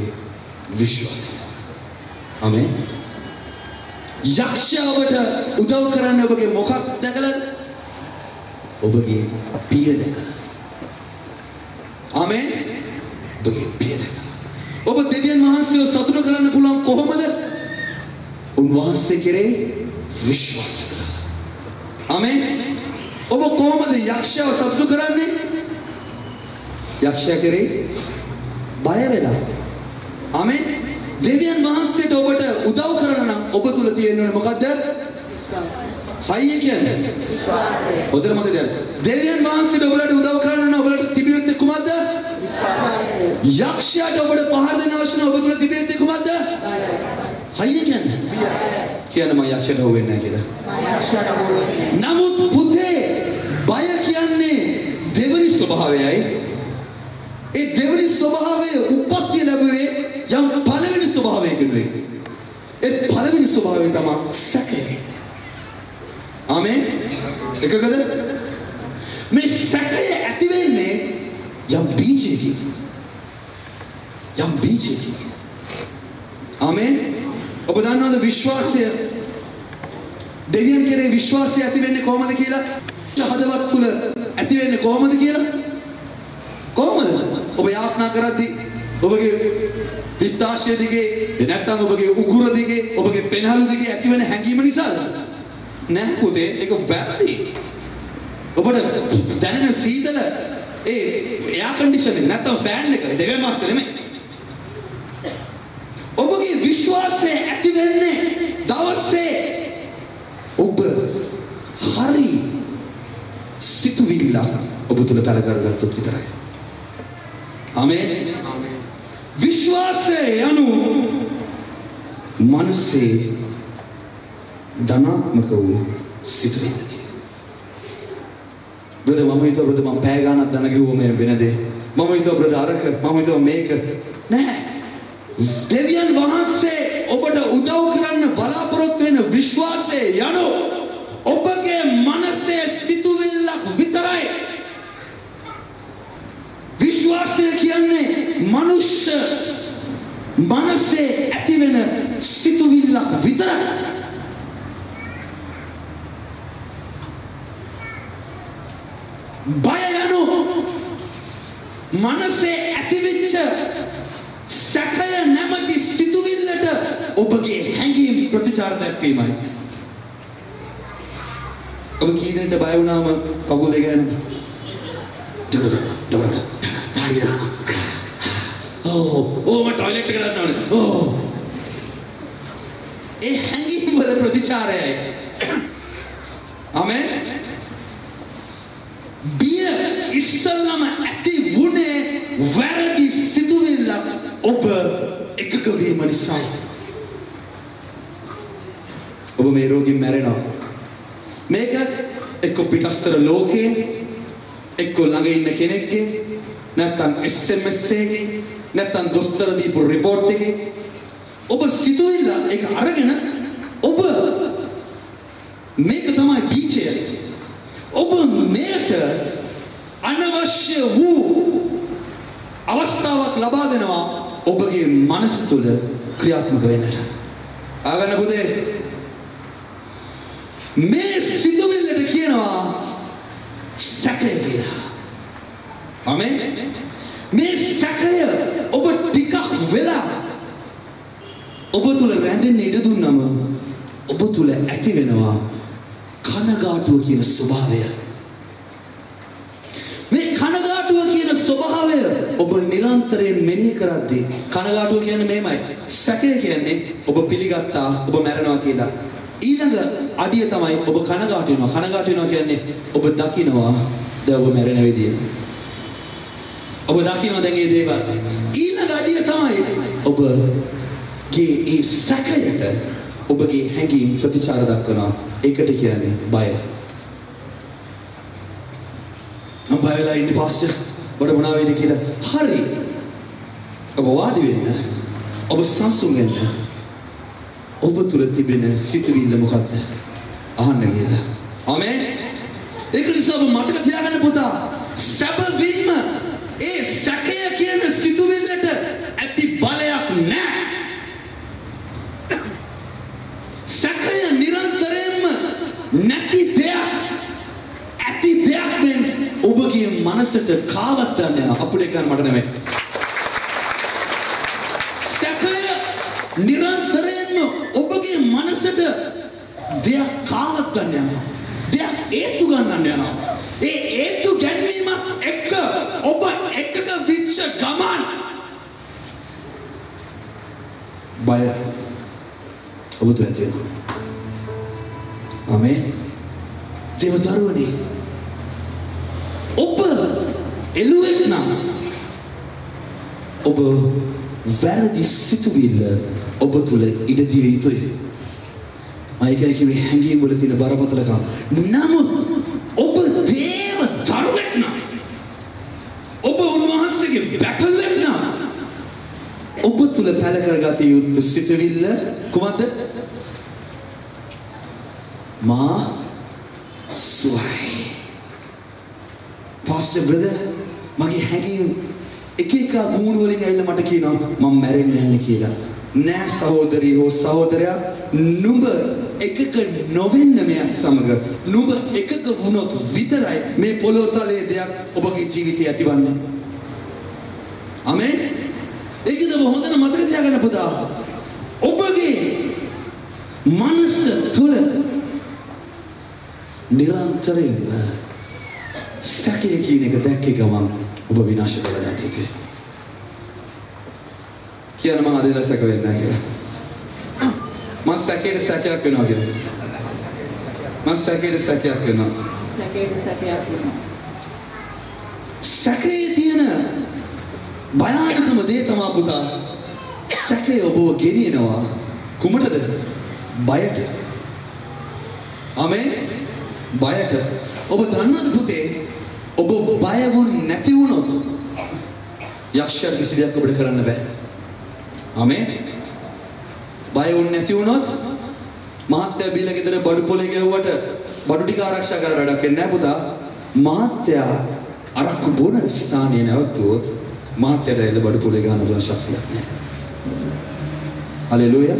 විශ්වාසය. ආමේන්. යක්ෂයා ඔබට උදව් කරන්නේ ඔබගේ මොකක් දැකලාද? ඔබගේ පිය දැකලා. ආමේන්. ඔබගේ පිය දැකලා. ඔබ දෙවියන් වහන්සේව සතුට කරන්න පුළුවන් කොහොමද? උන්වහන්සේ කෙරේ විශ්වාස කරලා. ආමේන්. ඔබ කොහොමද යක්ෂයාව සතුට කරන්නේ? යක්ෂයා කෙරේ බය වෙලා. ආමේන්. දෙවියන් වහන්සේට ඔබට උදව් කරන්න නම් ඔබ තුල තියෙන්න ඕනේ මොකද්ද? හයිය කියන්නේ විශ්වාසය. ඔතන මතක තියාගන්න. දෙවියන් වහන්සේට ඔබලට උදව් කරන්න නම් ඔබලට තිබිය යුත්තේ කුමක්ද? විශ්වාසය. යක්ෂයාට ඔබට පහර දෙන්න අවශ්‍ය නම් ඔබ තුල තිබිය යුත්තේ කුමක්ද? හයිය කියන්නේ. කියන්නේ මම යක්ෂයට හො වෙන්නේ නැහැ කියලා. මම යක්ෂයට හො වෙන්නේ. නමුත් පුතේ බය කියන්නේ දෙවනි ස්වභාවයයි. ඒ දෙවනි ස්වභාවය උපත්ති ලැබුවේ යම් පළවෙනි ස්වභාවයකින්. ඒ පළවෙනි ස්වභාවය තමයි සැකය. ආමේන්. එකකද? මේ සැකය ඇති වෙන්නේ යම් බීජයකින්. යම් බීජයකින්. ආමේන්. ඔබ දන්නවද විශ්වාසය දෙවියන් කෙරේ විශ්වාසය ඇති වෙන්නේ කොහොමද කියලා? හදවත් තුල ඇති වෙන්නේ කොහොමද කියලා? කොහොමද? ඔබ යාඥා කරද්දී ඔබගේ පිත්තාශය දිගේ නැත්නම් ඔබගේ උගුර දිගේ ඔබගේ පෙනහළු දිගේ ඇති වෙන හැඟීම නිසාද? නෑ පුතේ ඒක වැරදි. ඔබට දැනෙන සීතල ඒ එයා කන්ඩිෂන් එක නැත්නම් ෆෑන් එක දෙවියන් වහන්සේ නෙමෙයි. ඔබගේ විශ්වාසය ඇති වෙන්නේ දවසේ ඔබ හරි සිතුවිල්ල ඔබ තුල පළ කරගත්තොත් විතරයි. ආමේන්. විශ්වාසය යනු මනසේ ධනාත්මක වූ සිතුවිල්ලකි. බ්‍රදර් මම හිතුවා බ්‍රදර් මම පැය ගානක් ධන ගෙවුවා මේ වෙන දේ. මම හිතුවා බ්‍රදර් අරක මම හිතුවා මේක නෑ. දෙවියන් වහන්සේ ඔබට උදව් කරන්න බලාපොරොත්තු වෙන විශ්වාසය යනු ඔබගේ මනසේ සිතුවිල්ලක් විතරයි. විශ්වාසය කියන්නේ මනුෂ්‍ය මනසේ ඇතිවෙන සිතුවිල්ලක් විතරයි. බය යනු මනසේ ඇතිවෙච්ච සැකය නැමැති සිතුවිල්ලට ඔබගේ හැඟීම් ප්‍රතිචාර දක්වීමයි. ඔබ කී දෙනෙක්ට බය වුණාම කකුල් දෙක යන තාඩියා මම ටොයිලට් එකට යන්න ඕනේ. ඒ හැඟීම් වල ප්‍රතිචාරයයි. ආමේන්. බිය ඉස්සල්ලාම ඇති වුණේ වැරදි සිතුවිල්ලක් ඔබ එකක වීම නිසායි. ඔබ මේ රෝගින් මැරෙනවා. මේක එක්ක පිටස්තර ලෝකේ එක්ක ළඟ ඉන්න කෙනෙක්ගේ නැත්නම් SMS එකේ නැත්නම් දොස්තර දීපු රිපෝට් එකේ ඔබ සිතුවිල්ල ඒක අරගෙන ඔබ මේක තමයි බීජය. ඔබ මේකට අනවශ්‍ය වූ අවස්ථාවක් ලබා දෙනවා ඔබගේ මනස තුළ ක්‍රියාත්මක වෙන්නට. ආගන්න පුතේ මේ සිතුවිල්ලට කියනවා සැකය කියලා. ආමේන්. මේ සැකය ඔබ ටිකක් වෙලා ඔබ තුළ රැඳෙන්න ඉඩ දුන්නම ඔබ තුළ ඇති වෙනවා කනගාටුව කියන ස්වභාවය. මේ කනගාටුව කියන ස්වභාවය ඔබ නිරන්තරයෙන් මෙනෙහි කරද්දී කනගාටුව කියන්නේ මේමයි. සැකය කියන්නේ ඔබ පිළිගත්තා ඔබ මැරෙනවා කියලා. ඊළඟ අඩිය තමයි ඔබ කනගාටු වෙනවා. කනගාටු වෙනවා කියන්නේ ඔබ දකිනවා දැන් ඔබ මැරෙන විදිය. ඔබ දකිනවා දැන් මේ දේවල්. ඊළඟ අඩිය තමයි ඔබගේ ඒ සැකයට ඔබගේ හැඟීම් ප්‍රතිචාර දක්වනවා. ඒකට කියන්නේ බය. මම බය වෙලා ඉන්නේ පාස්ටර්. ඔබට මොනවා වෙයිද කියලා. හරි. ඔබ වාඩි වෙන්න. ඔබ සංසුන් වෙන්න. ඔබ තුල තිබෙන සිතුවිල්ල මොකක්ද? අහන්න කියලා. ආමේන්. ඒක නිසා ඔබ මතක තියාගන්න පුතා. සැබවින්ම ඒ සැකය කියන සිතුවිල්ලට ඇති බලයක් නැහැ. සැකය නිරන්තරයෙන්ම නැති දෙයක් ඇති දෙයක් වෙන ඔබගේ මනසට කාවත් ගන්න යනවා. අපිට ගන්න මට නෙමෙයි. සැකය නිරන්තරයෙන්ම ඔබගේ මනසට දෙයක් කාවත් ගන්න යනවා. දෙයක් හේතු ගන්නන්න යනවා. ඒ හේතු ගැනීමත් එක්ක ඔබ එකක විච්ච ගමන් බය ඔබ තුළ ඇති වෙනවා. ආමේන්. දේවදරුවනි ඔබ එළුවෙක් නම් ඔබ වැරදි සිතුවිල්ල ඔබ තුළ ඉඩ දිය යුතුයි. මයිකයි කිව්වේ හැංගීම් වල තියෙන බරපතලකම. නමුත් ඔබ දේවදරුවෙක් නම් ඔබ උන්වහන්සේගේ බැටළුවෙක් නම් ඔබ තුළ පැල කරගත යුතු සිතුවිල්ල කුමක්ද? මා සුවයි. පාස්ටර් බ්‍රදර් මගේ හැඟීම් එක එක මූණ වලින් ඇවිල්ලා මට කියනවා මම මැරෙන්න යන්නේ කියලා. නෑ සහෝදරී හෝ සහෝදරයා නුඹ එකක නොවෙන්න මෙයක් සමග නුඹ එකක වුණොත් විතරයි මේ පොළොව තලයේ දෙයක් ඔබගේ ජීවිතය ඇතිවන්නේ. ආමේන්. ඒකද ඔබ හොඳට මතක තියාගන්න පුතා. ඔබගේ මනස තුළ නිරන්තරයෙන් සැකය කියන එක දැක්කේ ගමන් ඔබ විනාශ වෙලා නැතිද? කියන මම අද ඉඳලා සැක වෙන්නේ නැහැ කියලා. මම සැකේට සැකයක් වෙනවා කියලා. මම සැකේට සැකයක් වෙනවා. සැකේට සැකයක් වෙනවා. සැකේ තියෙන භයානකම දේ තමයි පුතා සැකය ඔබව ගෙනියනවා කුමටද? බයට. ආමේන්. බයට. ඔබ දන්නවද පුතේ ඔබ බය වුනේ නැති වුණොත් යක්ෂයා කිසි දෙයක් ඔබට කරන්න බෑ. ආමේන්. බය වුනේ නැති වුණොත් මහත්තයා බීලා ගෙදර බඩු පොලේ ගෙවුවට බඩු ටික ආරක්ෂා කරලා වැඩක් නැහැ පුතා. මහත්තයා අරක්කු බොන ස්ථානයේ නැවතුවොත් මහත්තයාට එළ බඩු පොලේ ගන්න පුළුවන් ශක්තියක් නැහැ. හලෙලූයා.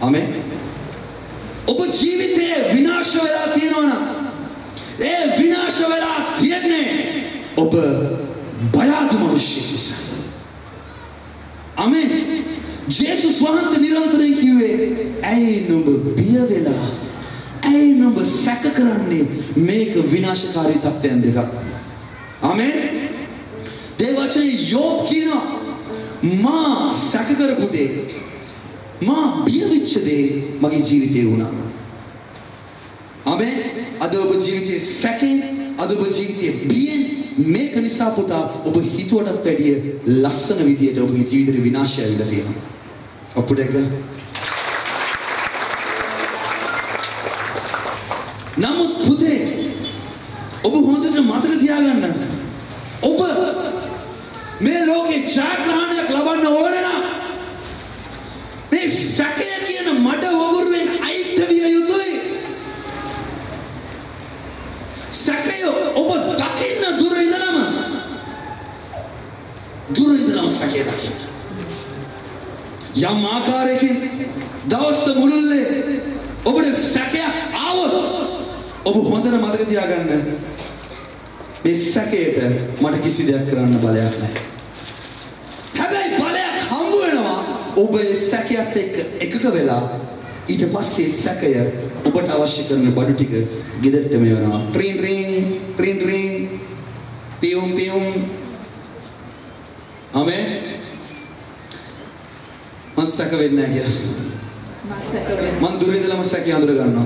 ආමේන්. ඔබ ජීවිතේ විනාශ වෙලා තියෙනවා නම් ඒ විනාශ වෙලා තියන්නේ ඔබ බය අඩු මිනිස්සෙක් නිසා. ආමේන්. ජේසුස් වහන්සේ නිරන්තරයෙන් කිව්වේ ඇයි නුඹ බිය වෙලා ඇයි නුඹ සැක කරන්නේ මේක විනාශකාරී තත්ත්වයන් දෙකක්. ආමේන්. දේවචනේ යෝබ් කියනවා මා සැක කරපු දේ මා බිය වෙච්ච දේ මගේ ජීවිතේ වුණා. ආමේන්. අද ඔබ ජීවිතේ සැකෙන් අද ඔබ ජීවිතේ බියෙන් මේක නිසා පුතා ඔබ හිතුවටත් වැඩිය ලස්සන විදියට ඔබගේ ජීවිතේ විනාශය ඇවිල්ලා තියෙනවා. අපුඩ එක. නමුත් පුතේ ඔබ හොඳට මතක තියාගන්න ඔබ මේ ලෝකේ ජයග්‍රහණයක් ලබන්න ඕන නම් මේ සැකය කියන මඩ වගුරුවෙන් අයිට විය යුතුයි. සැකය ඔබ දකින්න දුර ඉඳලම සැකය දකින්න. යම් ආකාරයකින් දවස් මුළුල්ලේ ඔබට සැකයක් ආවොත් ඔබ හොඳට මතක තියාගන්න මේ සැකයට මට කිසි දෙයක් කරන්න බලයක් නැහැ. හැබැයි බලයක් හම්බ වෙනවා ඔබ ඒ සැකයට එක්ක එකක වෙලා ඊට පස්සේ සැකය ඔබට අවශ්‍ය කරන බඩු ටික ගෙදරට මෙවනවා. ට්‍රින් ට්‍රින් පියුම් පියුම්. ආමේන්. මම සැක වෙන්නේ නැහැ කියලා. මම දුර ඉඳලම සැකය අඳුර ගන්නවා.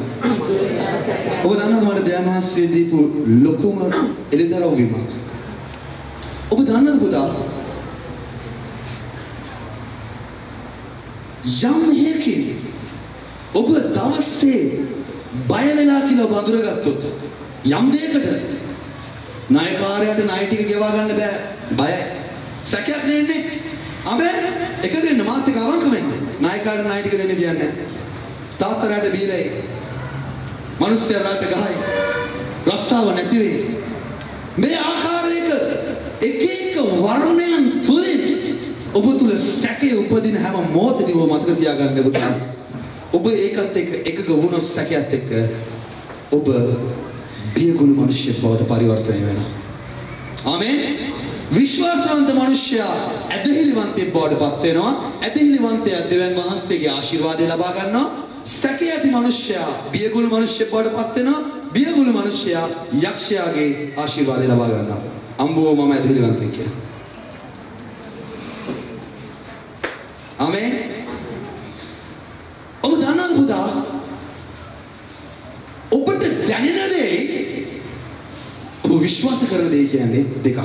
ඔබ දන්නවද මට ධ්‍යානවාසී දීපු ලොකුම එළිදරව් වීමක්. ඔබ දන්නවද පුතා? යම් හේකින් ඔබ දවසේ බය වෙලා කියලා ඔබ අඳුරගත්තොත් යම් දෙයකට ණයකාරයාට ණය ටික ගෙවා ගන්න බෑ බයයි. සැකයක් නෙන්නේ. ආමේන්. එක දෙන්න මාත් එක්ක අවංක වෙන්න. ණයකාරට ණය ටික දෙන්න දෙන්නේ නැහැ. තාත්තරාට බීලයි. මිනිස්සුන්ට ගහයි. රස්සාව නැති වෙයි. මේ ආකාරයක එක එක වර්ණයන් තුලින් ඔබ තුල සැකය උපදින හැම මොහොතකදීම මතක තියාගන්න පුතා. ඔබ ඒකත් එක්ක එකක වුණොත් සැකයත් එක්ක ඔබ බියගුළු මිනිහෙක් බවට පරිවර්තනය වෙනවා. ආමේන්. විශ්වාසවන්ත මිනිසයා ඇදහිලිවන්තයෙක් බවට පත් වෙනවා. ඇදහිලිවන්තයා දෙවියන් වහන්සේගේ ආශිර්වාදය ලබා ගන්නවා. සැකය ඇති මිනිසයා බියගුළු මිනිහෙක් බවට පත් වෙනවා. බියගුළු මිනිසයා යක්ෂයාගේ ආශිර්වාදය ලබා ගන්නවා. අම්බෝ මම ඇදහිලිවන්තයෙක් කියලා. ආමේන්. ඔබ දන්නවද පුතා? ඔබට දැනෙන දේ ඔබ විශ්වාස කරන දේ කියන්නේ දෙකක්.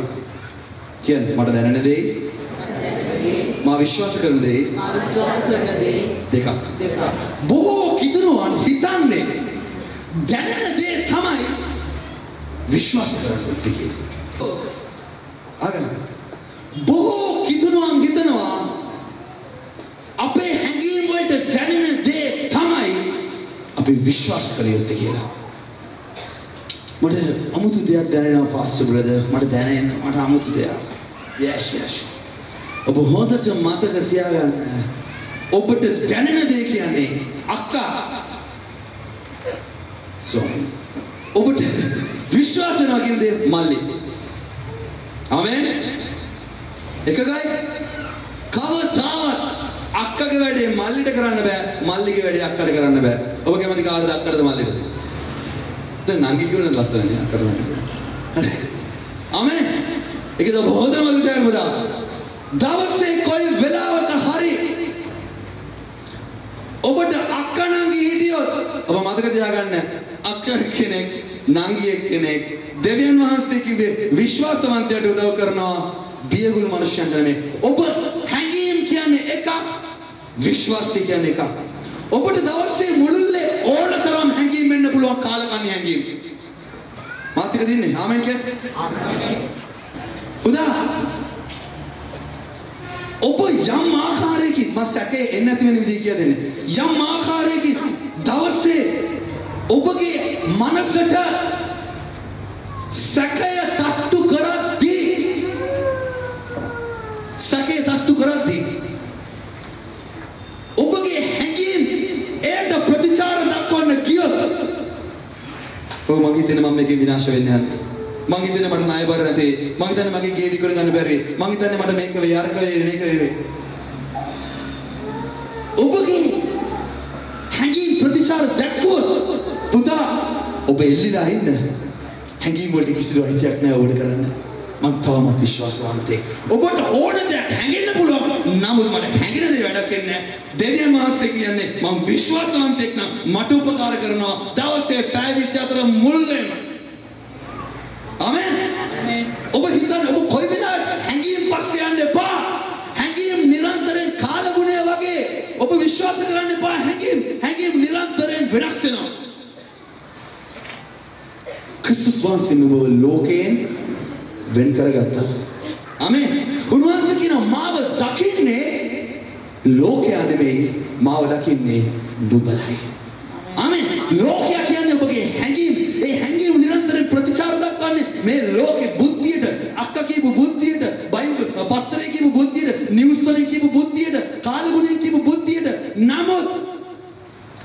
කියන්නේ මට දැනෙන දේ මා විශ්වාස කරන දේ දෙකක්. බොහෝ කිතුරුවන් හිතන්නේ දැනෙන දේ තමයි විශ්වාස කරන දේ. අගන බොහෝ කිතුරුවන් හිතනවා අපේ හැඟීම් වලට දැනෙන දේ තමයි අපි විශ්වාස කළ යුත්තේ කියලා. මට අමුතු දෙයක් දැනෙනවා ෆාස්ට් බ්‍රදර්. මට දැනෙන මට අමුතු දෙයක්. yes. ඔබ හොඳට මතක තියාගන්න. ඔබට දැනෙන දේ කියන්නේ අක්කා. ඔබට විශ්වාස කරනවා කියන දේ මල්ලි. ආමේන්. එකගයි කවදාවත් අක්කගේ වැඩේ මල්ලිට කරන්න බෑ. මල්ලිගේ වැඩේ අක්කට කරන්න බෑ. ඔබ කැමති කාටද අක්කටද මල්ලිටද? දැන් නංගි කියවන ලස්සනනේ අක්කට නංගිට. හරි. ආමේන්. ඒකද ඔබ හොඳම මතක පුතා. දවසේ කොයි වෙලාවක හරි ඔබට අක්ක නංගි හිටියොත් ඔබ මතක තියාගන්න අක්ක කෙනෙක් නංගියෙක් කෙනෙක් දෙවියන් වහන්සේ කිව්වේ විශ්වාසවන්තයට උදව් කරනවා බියගුළු මනුෂ්‍යයන්ට නෙමෙයි. ඔබ හැඟීම් කියන්නේ එකක්, විශ්වාසය කියන්නේ එකක්. ඔබට දවසේ මුළුල්ලේ ඕනතරම් හැඟීම් වෙන්න පුළුවන් කාලකන්ණි හැඟීම්. මාත් එක දින්නේ ආමෙන් කියන්නේ. ආමෙන්. උදා ඔබ යම් ආකාරයකින් මම සැකේ එන්නේ නැති වෙන විදිහ කියලා දෙන්නේ. යම් ආකාරයකින් දවසේ ඔබගේ මනසට සැකය තට්ටු කරද්දී ඔබගේ හැඟීම් ඒට ප්‍රතිචාර දක්වන්න ගියොත් ඔව් මං හිතන්නේ මම මේකේ විනාශ වෙන්න යන්නේ. මං හිතන්නේ මට ණය බර නැතේ. මං හිතන්නේ මගේ ගේ විකුණ ගන්න බැරි. මං හිතන්නේ මට මේක වේ අරක වේ මේක වේ. ඔබගේ හැඟීම් ප්‍රතිචාර දක්වුවොත් පුතා ඔබ එල්ලිලා ඉන්න. හැඟීම් වලට කිසිදු අයිතියක් නැහැ ඔබට කරන්න. මම තාමත් විශ්වාසවන්තයෙක්. ඔබට ඕන දෙයක් හැඟෙන්න පුළුවන්. නමුත් මට හැඟෙන දේ වැඩක් වෙන්නේ නැහැ. දෙවියන් වහන්සේ කියන්නේ මම විශ්වාසවන්තයෙක් නම් මට උපකාර කරනවා. දවසේ පැය 24 මුළුල්ලේම. ආමෙන්. ඔබ හිතන්නේ ඔබ කොයි වෙලාවෙ හැඟීම් පස්සේ යන්න එපා. හැඟීම් නිරන්තරයෙන් කාලගුණය වගේ ඔබ විශ්වාස කරන්න එපා. හැඟීම් නිරන්තරයෙන් වෙනස් වෙනවා. ක්‍රිස්තුස් වහන්සේ නුඹව ලෝකයෙන් වෙන් කරගත්තා. ආමෙන්. උන්වහන්සේ කියනවා මාව දකින්නේ ලෝකයා නෙමෙයි, මාව දකින්නේ නුඹලයි. ආමෙන්. ලෝකයා කියන්නේ ඔබගේ හැඟීම්. ඒ හැඟීම් නිරන්තරයෙන් ප්‍රතිචාර දක්වන්නේ මේ ලෝකේ බුද්ධියට, අක්කා කියපු බුද්ධියට, බයිබල් පත්‍රයේ කියපු බුද්ධියට, නිවුස් වලින් කියපු බුද්ධියට, කාලගුණයෙන් කියපු බුද්ධියට. නමුත්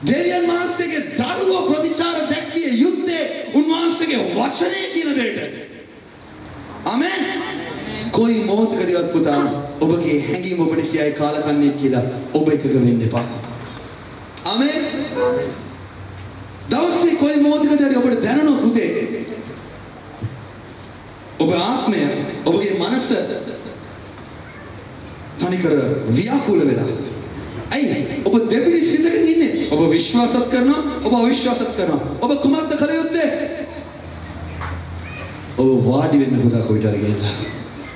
දෙවියන් වහන්සේගේ දරුවෝ ප්‍රතිචාර දැක්විය යුත්තේ උන්වහන්සේගේ වචනේ කියන දෙයට. ආමෙන්. කොයි මොහොතකදීවත් පුතා ඔබගේ හැඟීම් ඔබට කියයි කාලකන්ණිය කියලා ඔබ එකක වෙන්න එපා. ආමෙන්. දවසේ කොයි මොහොතකදී ඔබට දැනෙනවා පුතේ ඔබ ආත්මය ඔබගේ මනස තනිකර ව්‍යාකූල වෙලා. ඇයි ඔබ දෙපිඩි සිතකින් ඉන්නේ? ඔබ විශ්වාසත් කරනවා, ඔබ අවිශ්වාසත් කරනවා. ඔබ කුමක්ද කළ යුත්තේ? ඔබ වාඩි වෙන්න පුතා කොයිට හරි ගිහලා.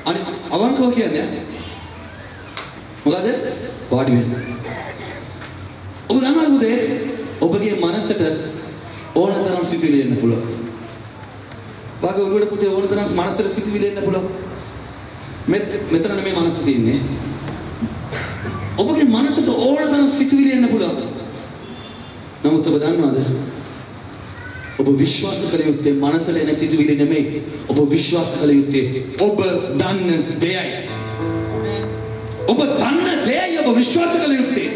අනේ අවංකව කියන්නේ මොකද? වාඩි වෙන්න. ඔබ දන්නවද පුතේ ඔබගේ මනසට ඕනතරම් සිතුවිලි එන්න පුළුවන්. වාගේ ඔළුවට පුතේ ඕනතරම් මනසට සිතුවිලි එන්න පුළුවන්. මෙතන නෙමෙයි මනස තියෙන්නේ. ඔබගේ මනසට ඕනතරම් සිතුවිලි එන්න පුළුවන්. නමුත් ඔබ දන්නවද? ඔබ විශ්වාස කළ යුත්තේ මනසට එන සිතුවිලි නෙමෙයි. ඔබ විශ්වාස කළ යුත්තේ ඔබ දන්න දෙයයි. ඔබ දන්න දෙයයි ඔබ විශ්වාස කළ යුත්තේ.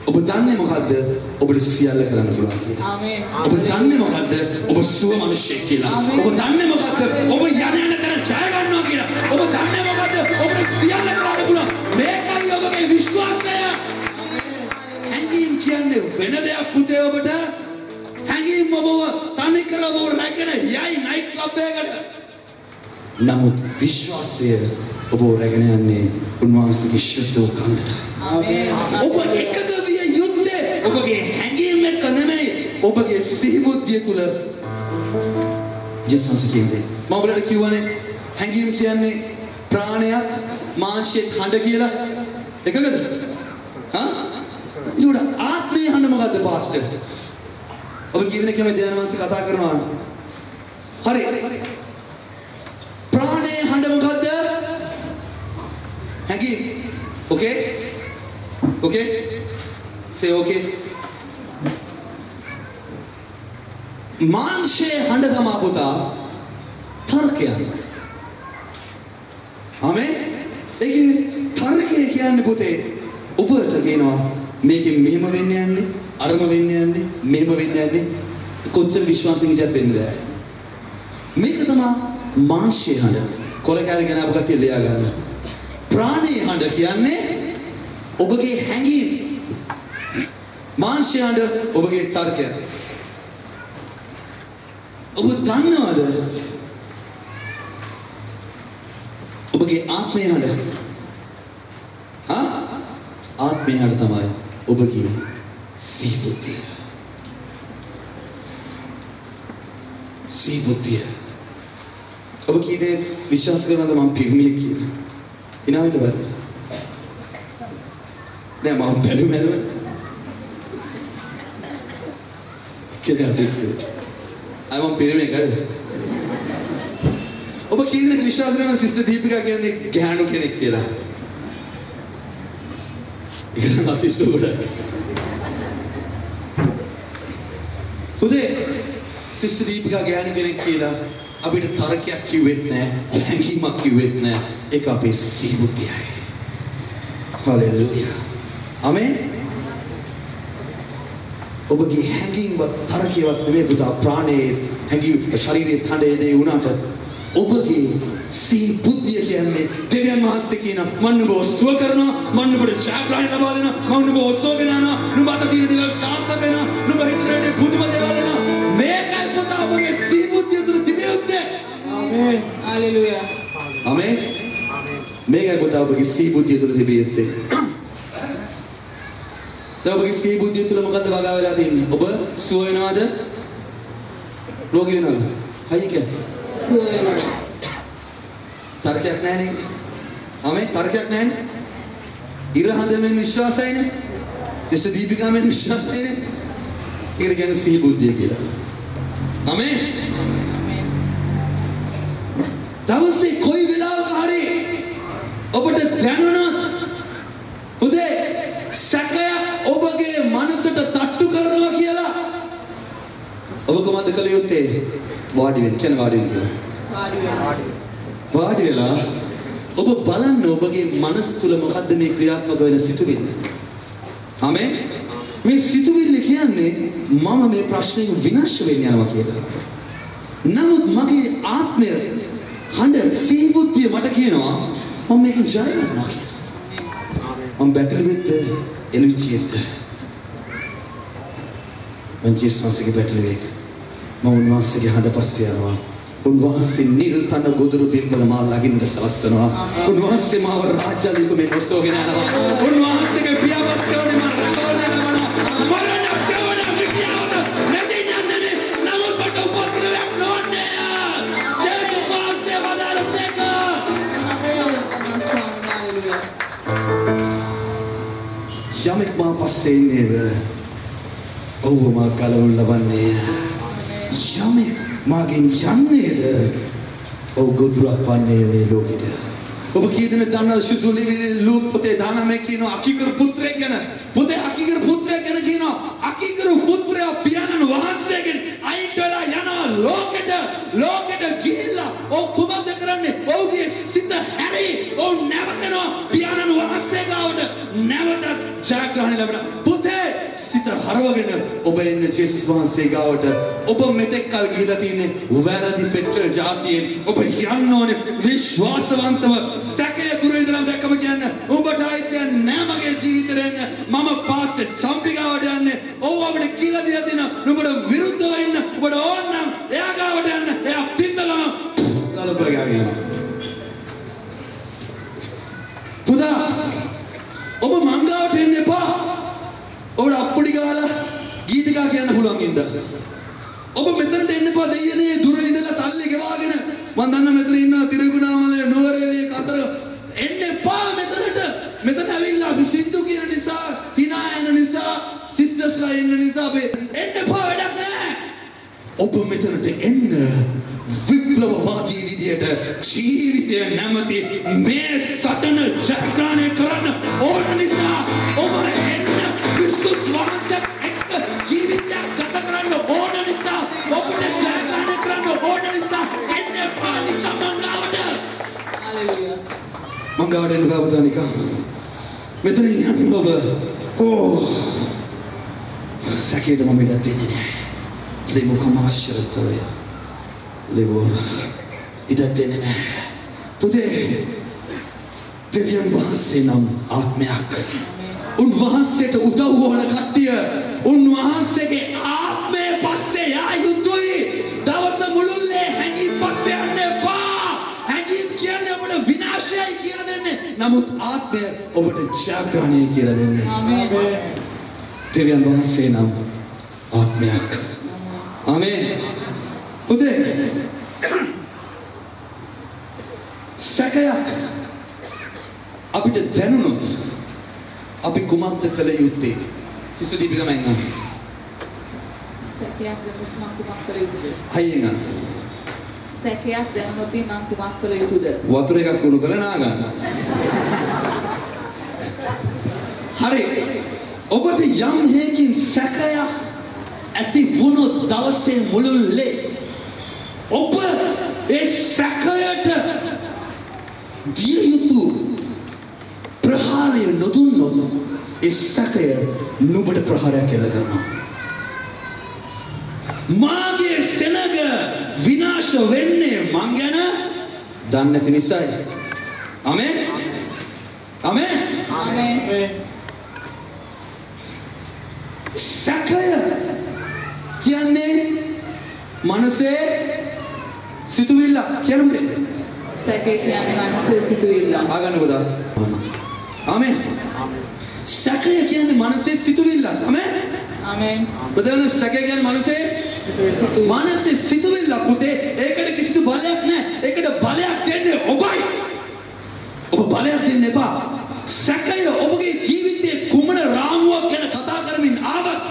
ඔබ දන්නේ මොකද්ද? ඔබට සියල්ල කරන්න පුළුවන් කියලා. ආමේන්. ඔබ දන්නේ මොකද්ද? ඔබ සුව මිනිසෙක් කියලා. ඔබ දන්නේ මොකද්ද? ඔබ යන තැන ජය ගන්නවා කියලා. ඔබ දන්නේ මොකද්ද? ඔබට සියල්ල කරන්න පුළුවන්. මේකයි ඔබගේ විශ්වාසය. හැඟීම් කියන්නේ වෙන දෙයක් පුතේ ඔබට. හැඟීම් ඔබව තනි කරව රැගෙන යයි නයිට් ක්ලබ් එකකට. නමුත් විශ්වාසය ඔබ රැගෙන යන්නේ උන්වහන්සේගේ ශුද්ධ කන්දට. ආමේන්. ඔබ එකක විය යුත්තේ ඔබගේ හැඟීම් එක්ක නෙමෙයි ඔබගේ සිහි බුද්ධිය තුල. ජේසුස් කියන්නේ මම ඔයාලට කියවනේ හැඟීම් කියන්නේ ප්‍රාණයත් මාංශයත් හඬ කියලා එකකද? හා? ඒක ආත්මේ හඬ මොකද්ද පාස්ටර්? ඔබ කියන කෙනෙක් දෙවියන් වහන්සේ කතා කරනවා. හරි. ප්‍රාණයේ හඬ මොකද්ද? හැඟීම්. Okay? Okay? Say okay. මාංශයේ හඬ තමයි පුතා තර්කය. ආමෙන්. ඒක තර්කය කියන්නේ පුතේ ඔබට කියනවා මේකෙන් මෙහෙම වෙන්න යන්නේ, අරම වෙන්න යන්නේ, මෙහෙම වෙන්න යන්නේ. කොච්චර විශ්වාසයෙන් ඉඳලා වෙන්නේ නැහැ. මේක තමයි මාංශයේ හඬ. කොල කැලේ ගෙන අප කට්ටිය ලියා ගන්න. ප්‍රාණයේ හඬ කියන්නේ ඔබගේ හැඟීම්. මාංශයේ හඬ ඔබගේ තර්කය. ඔබ දන්නවද? ඔබගේ ආත්මය හඬ. ආත්මය හඬ තමයි ඔබගේ සිහි බුද්ධිය. සිහි බුද්ධිය. ඔබ කීනේ විශ්වාස කරනවද මම පිරිමියෙක් කියලා? hina වෙන්න බෑ. දැන් මම බැලුමැල්ම කියලා දෙන්නේ. අය මම පිරිමියෙක් නේද? ඔබ කීනේ විශ්වාස කරනවද සිස්ටර් දීපිකා කියන්නේ ගැහණු කෙනෙක් කියලා? ඒක නම් අතිශය ගොඩක්. පුතේ සිස්ටර් දීපිකා ගැහණු කෙනෙක් කියලා අපිට තරකයක් කිව්වෙත් නැහැ, හැඟීමක් කිව්වෙත් නැහැ. ඒක අපේ සීබුද්ධියයි. හලෙලූයා. ආමෙන්. ඔබගේ හැඟීම්වත් තරකයවත් නෙමෙයි පුතා ප්‍රාණයේ හැඟීම් ශරීරයේ තණ්හේ දේ වුණාට ඔබගේ සීබුද්ධිය කියන්නේ දෙවියන් වහන්සේ කියන මම ඔබ ඔස්සව කරනවා, මම ඔබට ජයග්‍රහණ ලබා දෙනවා, මම ඔබ ඔස්සවගෙන යනවා, නුඹට තියෙන දේවල් සාර්ථක වෙනවා, නුඹ හිතේ පුදුම දේවල් වෙනවා. මේකයි පුතා ඔබගේ සීබුද්ධිය තුළ තිබෙන්නේ. ආමේන්. හලෙලූයා. ආමේන්. මේකයි පුතා ඔබගේ සීබුද්ධිය තුළ තිබෙන්නේ. දැන් ඔබගේ සීබුද්ධිය තුළ මොකද්ද වගා වෙලා තියෙන්නේ? ඔබ සුව වෙනවද? රෝගී වෙනවද? හයි කියන්නේ. සුව වෙනවා. තර්කයක් නැහැ නේ. ආමේන්. තර්කයක් නැහැ නේ. ඉරහඳෙන් විශ්වාසයිනේ. දෙස දීපිකාවෙන් විශ්වාසයිනේ. ඒකට කියන්නේ සීබුද්ධිය කියලා. ආමේන්. දවසේ කොයි වෙලාවක හරි ඔබට දැනුණොත් පුතේ සැකය ඔබගේ මනසට තට්ටු කරනවා කියලා ඔබ කොහොමද කළ යුත්තේ? වාඩි වෙන්න. කියන වාඩි වෙන්න කියලා. වාඩි වෙලා ඔබ බලන්න ඔබගේ මනස තුල මොකද්ද මේ ක්‍රියාත්මක වෙන සිතුවිල්ල. ආමේන්. මේ සිතුවිල්ල කියන්නේ මම මේ ප්‍රශ්නේ විනාශ වෙන්න යනවා කියලා. නමුත් මගේ ආත්මය හඬ සීබුද්ධිය මට කියනවා මම මේකෙන් ජය ගන්නවා කියලා. I'm better with the energy. මම ජීසස්ගේ බැටළු එක. මම උන්වහන්සේගේ හඬ පස්සේ යනවා. උන්වහන්සේ නිල්තන ගොදුරු පින්වල මා ළඟින්ද සලස්සනවා. උන්වහන්සේ මාව රාජ්‍යලික මේ ඔසෝගෙන යනවා. උන්වහන්සේගේ පියාපස්සෝනේ මම රකෝලේ ලබනවා. මරණ සෙවණ විද්‍යාවට නැදින්නේ නමුත් මට උපද්‍රවයක් නොවන්නේ. ජේසුස් වහන්සේ වදාළසේක. යමෙක් මා පස්සේ ඉන්නේද? ඔව් මා කලවුන් ලබන්නේ. යමෙක් මාගෙන් යන්නේද? ඔව් ගොදුරක් වන්නේ මේ ලෝකෙට. ඔබ කීදෙන දන්නවද සුදුලිවිලි ලූක් පුතේ දානමේ කියන අකිකර පුත්‍රයෙක් ගැන? පුතේ අකිකර පුත්‍රයෙක් ගැන කියනවා. අකිකර පුත්‍රයා පියාණන් වහන්සේගෙන් අයින් වෙලා යනවා ලෝකෙට ගිහිල්ලා ඔව් කුමක්ද කරන්නේ? ඔව්ගේ සිත හැරි ඔව් නැවතනවා පියාණන් වහන්සේ ගාවට නැවත ජයග්‍රහණ ලැබෙනවා. පුතේ සිත හරවගෙන ඔබ එන්නේ ජේසුස් වහන්සේ ගාවට. ඔබ මෙතෙක් කල් ගිහිලා තින්නේ වැරදි පෙට්‍රල් ජාතියෙන්. ඔබ යන්න ඕනේ විශ්වාසවන්තව. සැකය දුර ඉඳලා දැක්කම කියන්න ඔබට ආයිත් නෑ මගේ ජීවිතේ එන්න. මම පාස්ටර් චම්පි ගාවට යන්නේ. ඔව් අපිට කියලා දීලා තියෙනවා නුඹට විරුද්ධව ඉන්න. ඔබට ඕන නම් එයා ගාවට යන්න. එයා පිම්බලම කලබගාගෙන යනවා. පුතා ඔබ මංගාවට එන්න එපා. ඔබට අප්පුඩි ගාලා ගීතිකා කියන්න පුළුවන් ඉඳ. ඔබ මෙතනට එන්න එපා දෙයියනේ දුර ඉඳලා සල්ලි ගෙවාගෙන මම දන්න මෙතන ඉන්න තිරුගුණාමලේ නෝරේලිය කතර එන්න එපා මෙතනට. මෙතන ඇවිල්ලා අපි සින්දු කියන නිසා hina යන නිසා සිස්ටර්ස්ලා ඉන්න නිසා අපි එන්න එපා වැඩක් නැහැ. ඔබ මෙතනට එන්න විප්ලවවාදී විදියට ජීවිතය නැමැති මේ සටන ජයග්‍රහණය කරන්න ඕන නිසා ඔබ එන්න ක්‍රිස්තුස් වහන්සේ එක්ක ජීවිතයක් ගත කරන්න ඕන නිසා ඔබට ජයග්‍රහණය කරන්න ඕන නිසා එන්න පානික මංගාවට. හලෙලූයා. මංගාවට එන්න බවදානික. මෙතන යන්න ඔබ. සැකේට මම ඉඩ දෙන්නේ නැහැ. ලෙමු කමාශ්‍රතරය. ලෙමු ඉඩ දෙන්නේ නැහැ. පුතේ දෙවියන් වහන්සේ නම් ආත්මයක්. උන්වහන්සේට උදව් වන කට්ටිය උන්වහන්සේගේ ආත්මයේ පස්සේ යා යුතුයි. දවස මුළුල්ලේ හැංගී පස්සේ යන්න එපා. හැංගී කියන්නේ ඔබට විනාශයයි කියලා දෙන්නේ. නමුත් ආත්මය ඔබට ජයග්‍රහණය කියලා දෙන්නේ. ආමේන්. දෙවියන් වහන්සේ නම් ආත්මයක්. ආමේන්. පුතේ සැකයක් අපිට දැනුනොත් අපි කුමක්ද කළ යුත්තේ? සිස්ටර් දීපිකා මම අහන්නේ. සැකයක් දැනුත් මං කුමක් කළ යුතුද? අයියෙන් අහන්න. සැකයක් දැනුනොත් මං කුමක් කළ යුතුද? වතුර එකක් උණු කරලා නා ගන්න. හරි. ඔබට යම් හේකින් සැකයක් ඇති වුණොත් දවසේ මුළුල්ලේ ඔබ ඒ සැකයට දිය යුතු ප්‍රහාරය නොදුන්නොත් ඒ සැකය නුඹට ප්‍රහාරයක් එල්ල කරනවා. මාගේ සෙනග විනාශ වෙන්නේ මං ගැන දන්නේ නැති නිසායි. ආමෙන්. ආමෙන්. ආමෙන්. සැකය කියන්නේ මනසේ සිතුවිල්ල කියන්නේ සැකේ කියන්නේ මනසේ සිතුවිල්ල. ආගන්න පුතා. ආමෙන්. සැකය කියන්නේ මනසේ සිතුවිල්ල. ආමෙන්. ආමෙන්. ප්‍රධාන සැකය කියන්නේ මනසේ සිතුවිල්ල පුතේ. ඒකට කිසිදු බලයක් නැහැ. ඒකට බලයක් දෙන්නේ ඔබයි. ඔබ බලයක් දෙන්න එපා. සැකය ඔබගේ ජීවිතයේ කුමන රාමුවක් ගැන කතා කරමින් ආවත්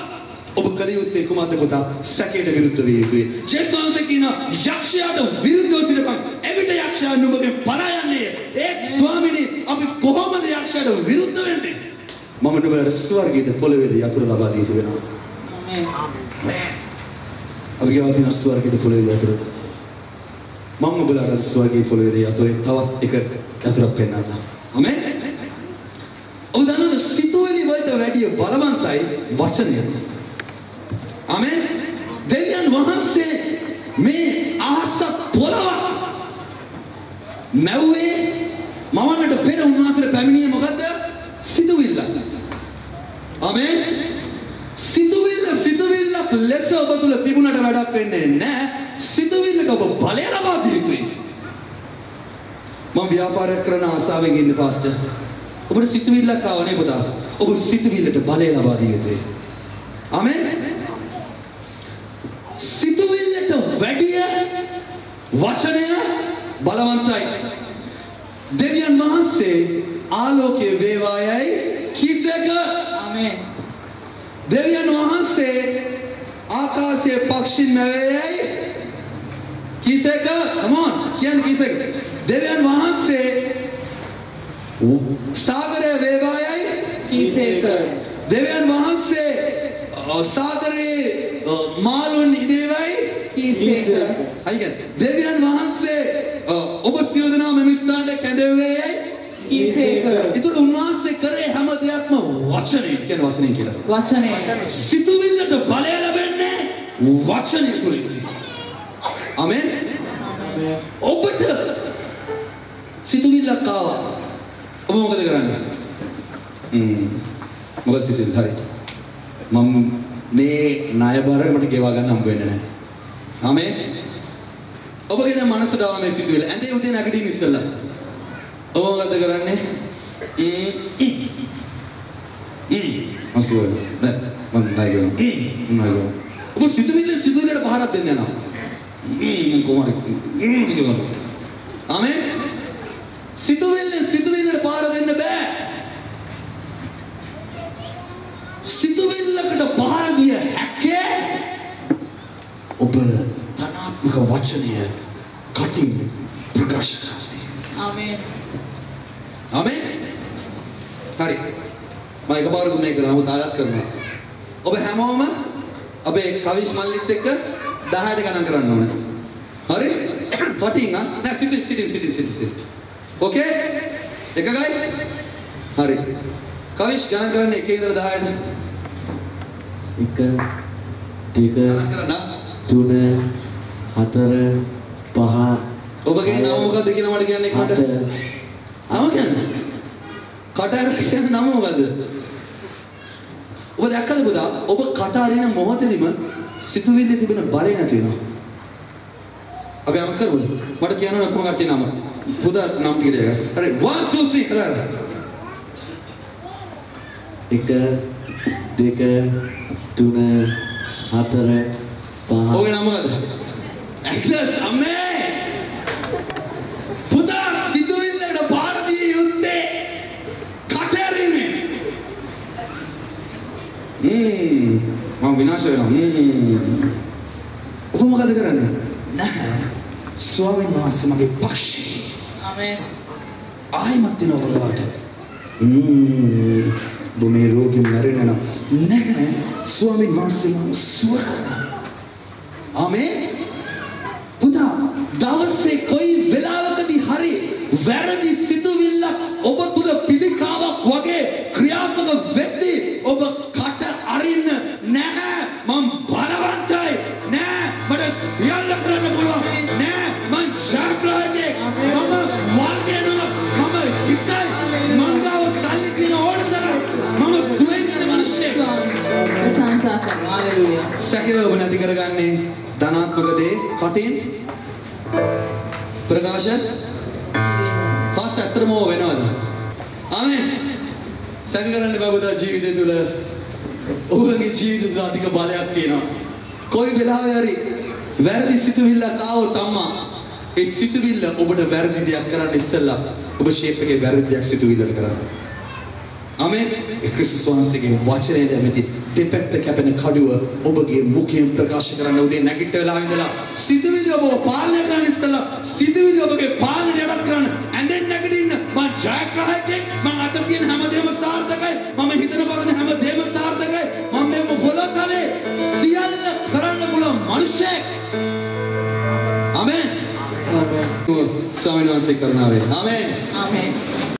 ඔබ කල යුත්තේ කුමක්ද පුතා? සැකයට විරුද්ධ විය යුතුයි. ජේසුස් කියන යක්ෂයාට විරුද්ධව සිටපන්. එවිට යක්ෂයා නුඹගෙන් පලා යන්නේ. ඒ ස්වාමිනේ අපි කොහොමද යක්ෂයාට විරුද්ධ වෙන්නේ? මම නුඹලට ස්වර්ගයේ පොළොවේදී යතුරු ලබා දී තිබෙනවා. ආමෙන්. අපි කියනවා තියෙන ස්වර්ගයේ පොළොවේදී යතුරු. මම නුඹලට ස්වර්ගයේ පොළොවේදී යතුරු තවත් එක යතුරක් පෙන්වන්න. ආමෙන්. ඔබ දන්නවද සිතුවිලි වලට වැඩිය බලවන්තයි වචනය. ආමෙන්. දෙවියන් වහන්සේ මේ අහස පොළවක් මැව්වේ මවන්නට පෙර උන්වහන්සේට පැමිණියේ මොකද්ද? සිතුවිල්ල. ආමෙන්. සිතුවිල්ලක් ලෙස ඔබ තුල තිබුණට වැඩක් වෙන්නේ නැහැ. සිතුවිල්ලට ඔබ බලය ලබා දිය යුතුයි. මම ව්‍යාපාරයක් කරන ආසාවෙන් ඉන්නේ පාස්ටර්. ඔබට සිතුවිල්ලක් ආවනේ පුතා. ඔබ සිතුවිල්ලට බලය ලබා දිය යුතුයි. ආමෙන්. සිතුවිල්ලට වැඩිය වචනය බලවන්තයි. දෙවියන් වහන්සේ ආලෝකයේ වේවායයි කිසක. ආමෙන්. දෙවියන් වහන්සේ ආකාශයේ පක්ෂීන් නැවේයයි කිසක. come on කියන්නේ කිසක. දෙවියන් වහන්සේ සාගරයේ වේවායයි කිසක. දෙවියන් වහන්සේ සාගරයේ මාළුන් ඉදේවයි කිසක. අයියන් දෙවියන් වහන්සේ ඔබ සියලු දෙනා මෙම ස්ථානයේ කැඳෙවේයයි කිසක. ඒතර උන්වහන්සේ කරේ හැම දෙයක්ම වචනේ කියන වචනේ කියලා. වචනය. සිතුවිල්ලට බලය ලැබෙන්නේ වචනේ තුලින්. ආමෙන්. ඔබට සිතුවිල්ලක් ආවා. ඔබ මොකද කරන්නේ? මොකද සිතුවිල්ල හරි. මම මේ ණය බාර මට ගෙවා ගන්න හම්බ වෙන්නේ නැහැ. ආමෙන්. ඔබගේ දැන් මනසට ආව මේ සිතුවිල්ල. ඇඳේ උදේ නැගිටින්න ඉස්සෙල්ලා. ඔබ මොකද කරන්නේ? අසුවල. නෑ මම නෑ. ඔබ සිතුවිල්ලට පහරක් දෙන්න යනවා. කොහොමද? ආමෙන්. සිතුවිල්ලට පහර දෙන්න බෑ. සිතුවිල්ලකට පහර දිය හැක්කේ ඔබ ධනාත්මක වචනය කටින් ප්‍රකාශ කරන්නේ. ආමෙන්. ආමෙන්. හරි. මම එකපාරක් මේක නමුත් ආයත් කරනවා. ඔබ හැමෝම අපේ කවිස් මල්ලිත් එක්ක 10ට ගණන් කරන්න ඕනේ. හරි? කටින් නෑ සිටින්. ඕකේ? එකගයි? හරි. කවිස් ගණන් කරන්න 1 ඉඳලා 10ට. 1 2 3 4 5 ඔබගේ නම මොකක්ද කියලා මට කියන්න එක්කට. නම කියන්න. කට අරින නම මොකද්ද? ඔබ දැක්කද පුතා? ඔබ කට අරින මොහොතේදීම සිතුවිල්ලේ තිබෙන බලය නැති වෙනවා. අපි අමතක කරමුද? මට කියන්න ඔක්කොම කට්ටිය නම. පුතා නම් ටික දෙක. හරි 1 2 3 කරා. 1 2 3 4 5 ඔගේ නම මොකද්ද? ඇක්ලස් අම්මේ. පුතා සිතුවිල්ල විනාශ වෙනවා. ඔබ මොකද කරන්නේ? නැහැ. ස්වාමීන් වහන්සේ මගේ පක්ෂේ. ආමේන්. ආයිමත් වෙනවා ඔබලාට. ඔබ මේ රෝගයෙන් මැරෙන්න නැහැ. ස්වාමීන් වහන්සේ මම සුව කරනවා. ආමේන්. පුතා දවසේ කොයි වෙලාවකදී හරි වැරදි සිතුවිල්ලක් ඔබ තුල පිළිකාවක් වගේ ක්‍රියාත්මක වෙද්දී ඔබ කට අරින්න නැහැ. මම බලවන්තයි. නෑ මට සියල්ල කරන්න පුළුවන්. නෑ මං ජයග්‍රාහකයෙක්. මම වල්ගෙනවා. මම ඉස්සයි මංගාව සල්ලි කියන ඕන තරම් මම සුවෙන් යන මිනිස්සෙක්. ප්‍රශංසා කරනවා. හalleluya. සැකය ඔබ නැති කරගන්නේ ධනාත්මක දේ කටින් ප්‍රකාශ පස්ස ඇත්තම වෙනවද? ආමේන්. සැක කරන්න බෑ පුතා ජීවිතය තුළ ඔබගේ ජීවිතය තුළ අධික බලයක් තියෙනවා. කොයි වෙලාවෙ හරි වැරදි සිතුවිල්ලක් ආවොත් අම්මා ඒ සිතුවිල්ල ඔබට වැරදි දෙයක් කරන්න ඉස්සෙල්ලා ඔබ ෂේප් එකේ වැරදි දෙයක් සිතුවිල්ලට කරන්න. ආමේන්. ඒ ක්‍රිස්තුස් වහන්සේගේ වචනය දැමෙති දෙපැත්ත කැපෙන කඩුව ඔබගේ මුඛයෙන් ප්‍රකාශ කරන්න උදේ නැගිට වෙලාව ඉඳලා සිතුවිලි ඔබව පාලනය කරන්න ඉස්සෙල්ලා සිතුවිලි ඔබගේ පාලනයට යටත් කරන්න ඇඳෙන් නැගිටින්න මම ජයග්‍රාහකයෙක් මම අත තියෙන හැමදේම සාර්ථකයි මම හිතන බලන හැමදේම සාර්ථකයි මම මේ පොළොතලේ සියල්ල කරන්න පුළුවන් මිනිසෙක්. ආමේන්. ආමේන්. ස්වාමීන් වහන්සේ කරුණාවෙන්. ආමේන්. ආමේන්.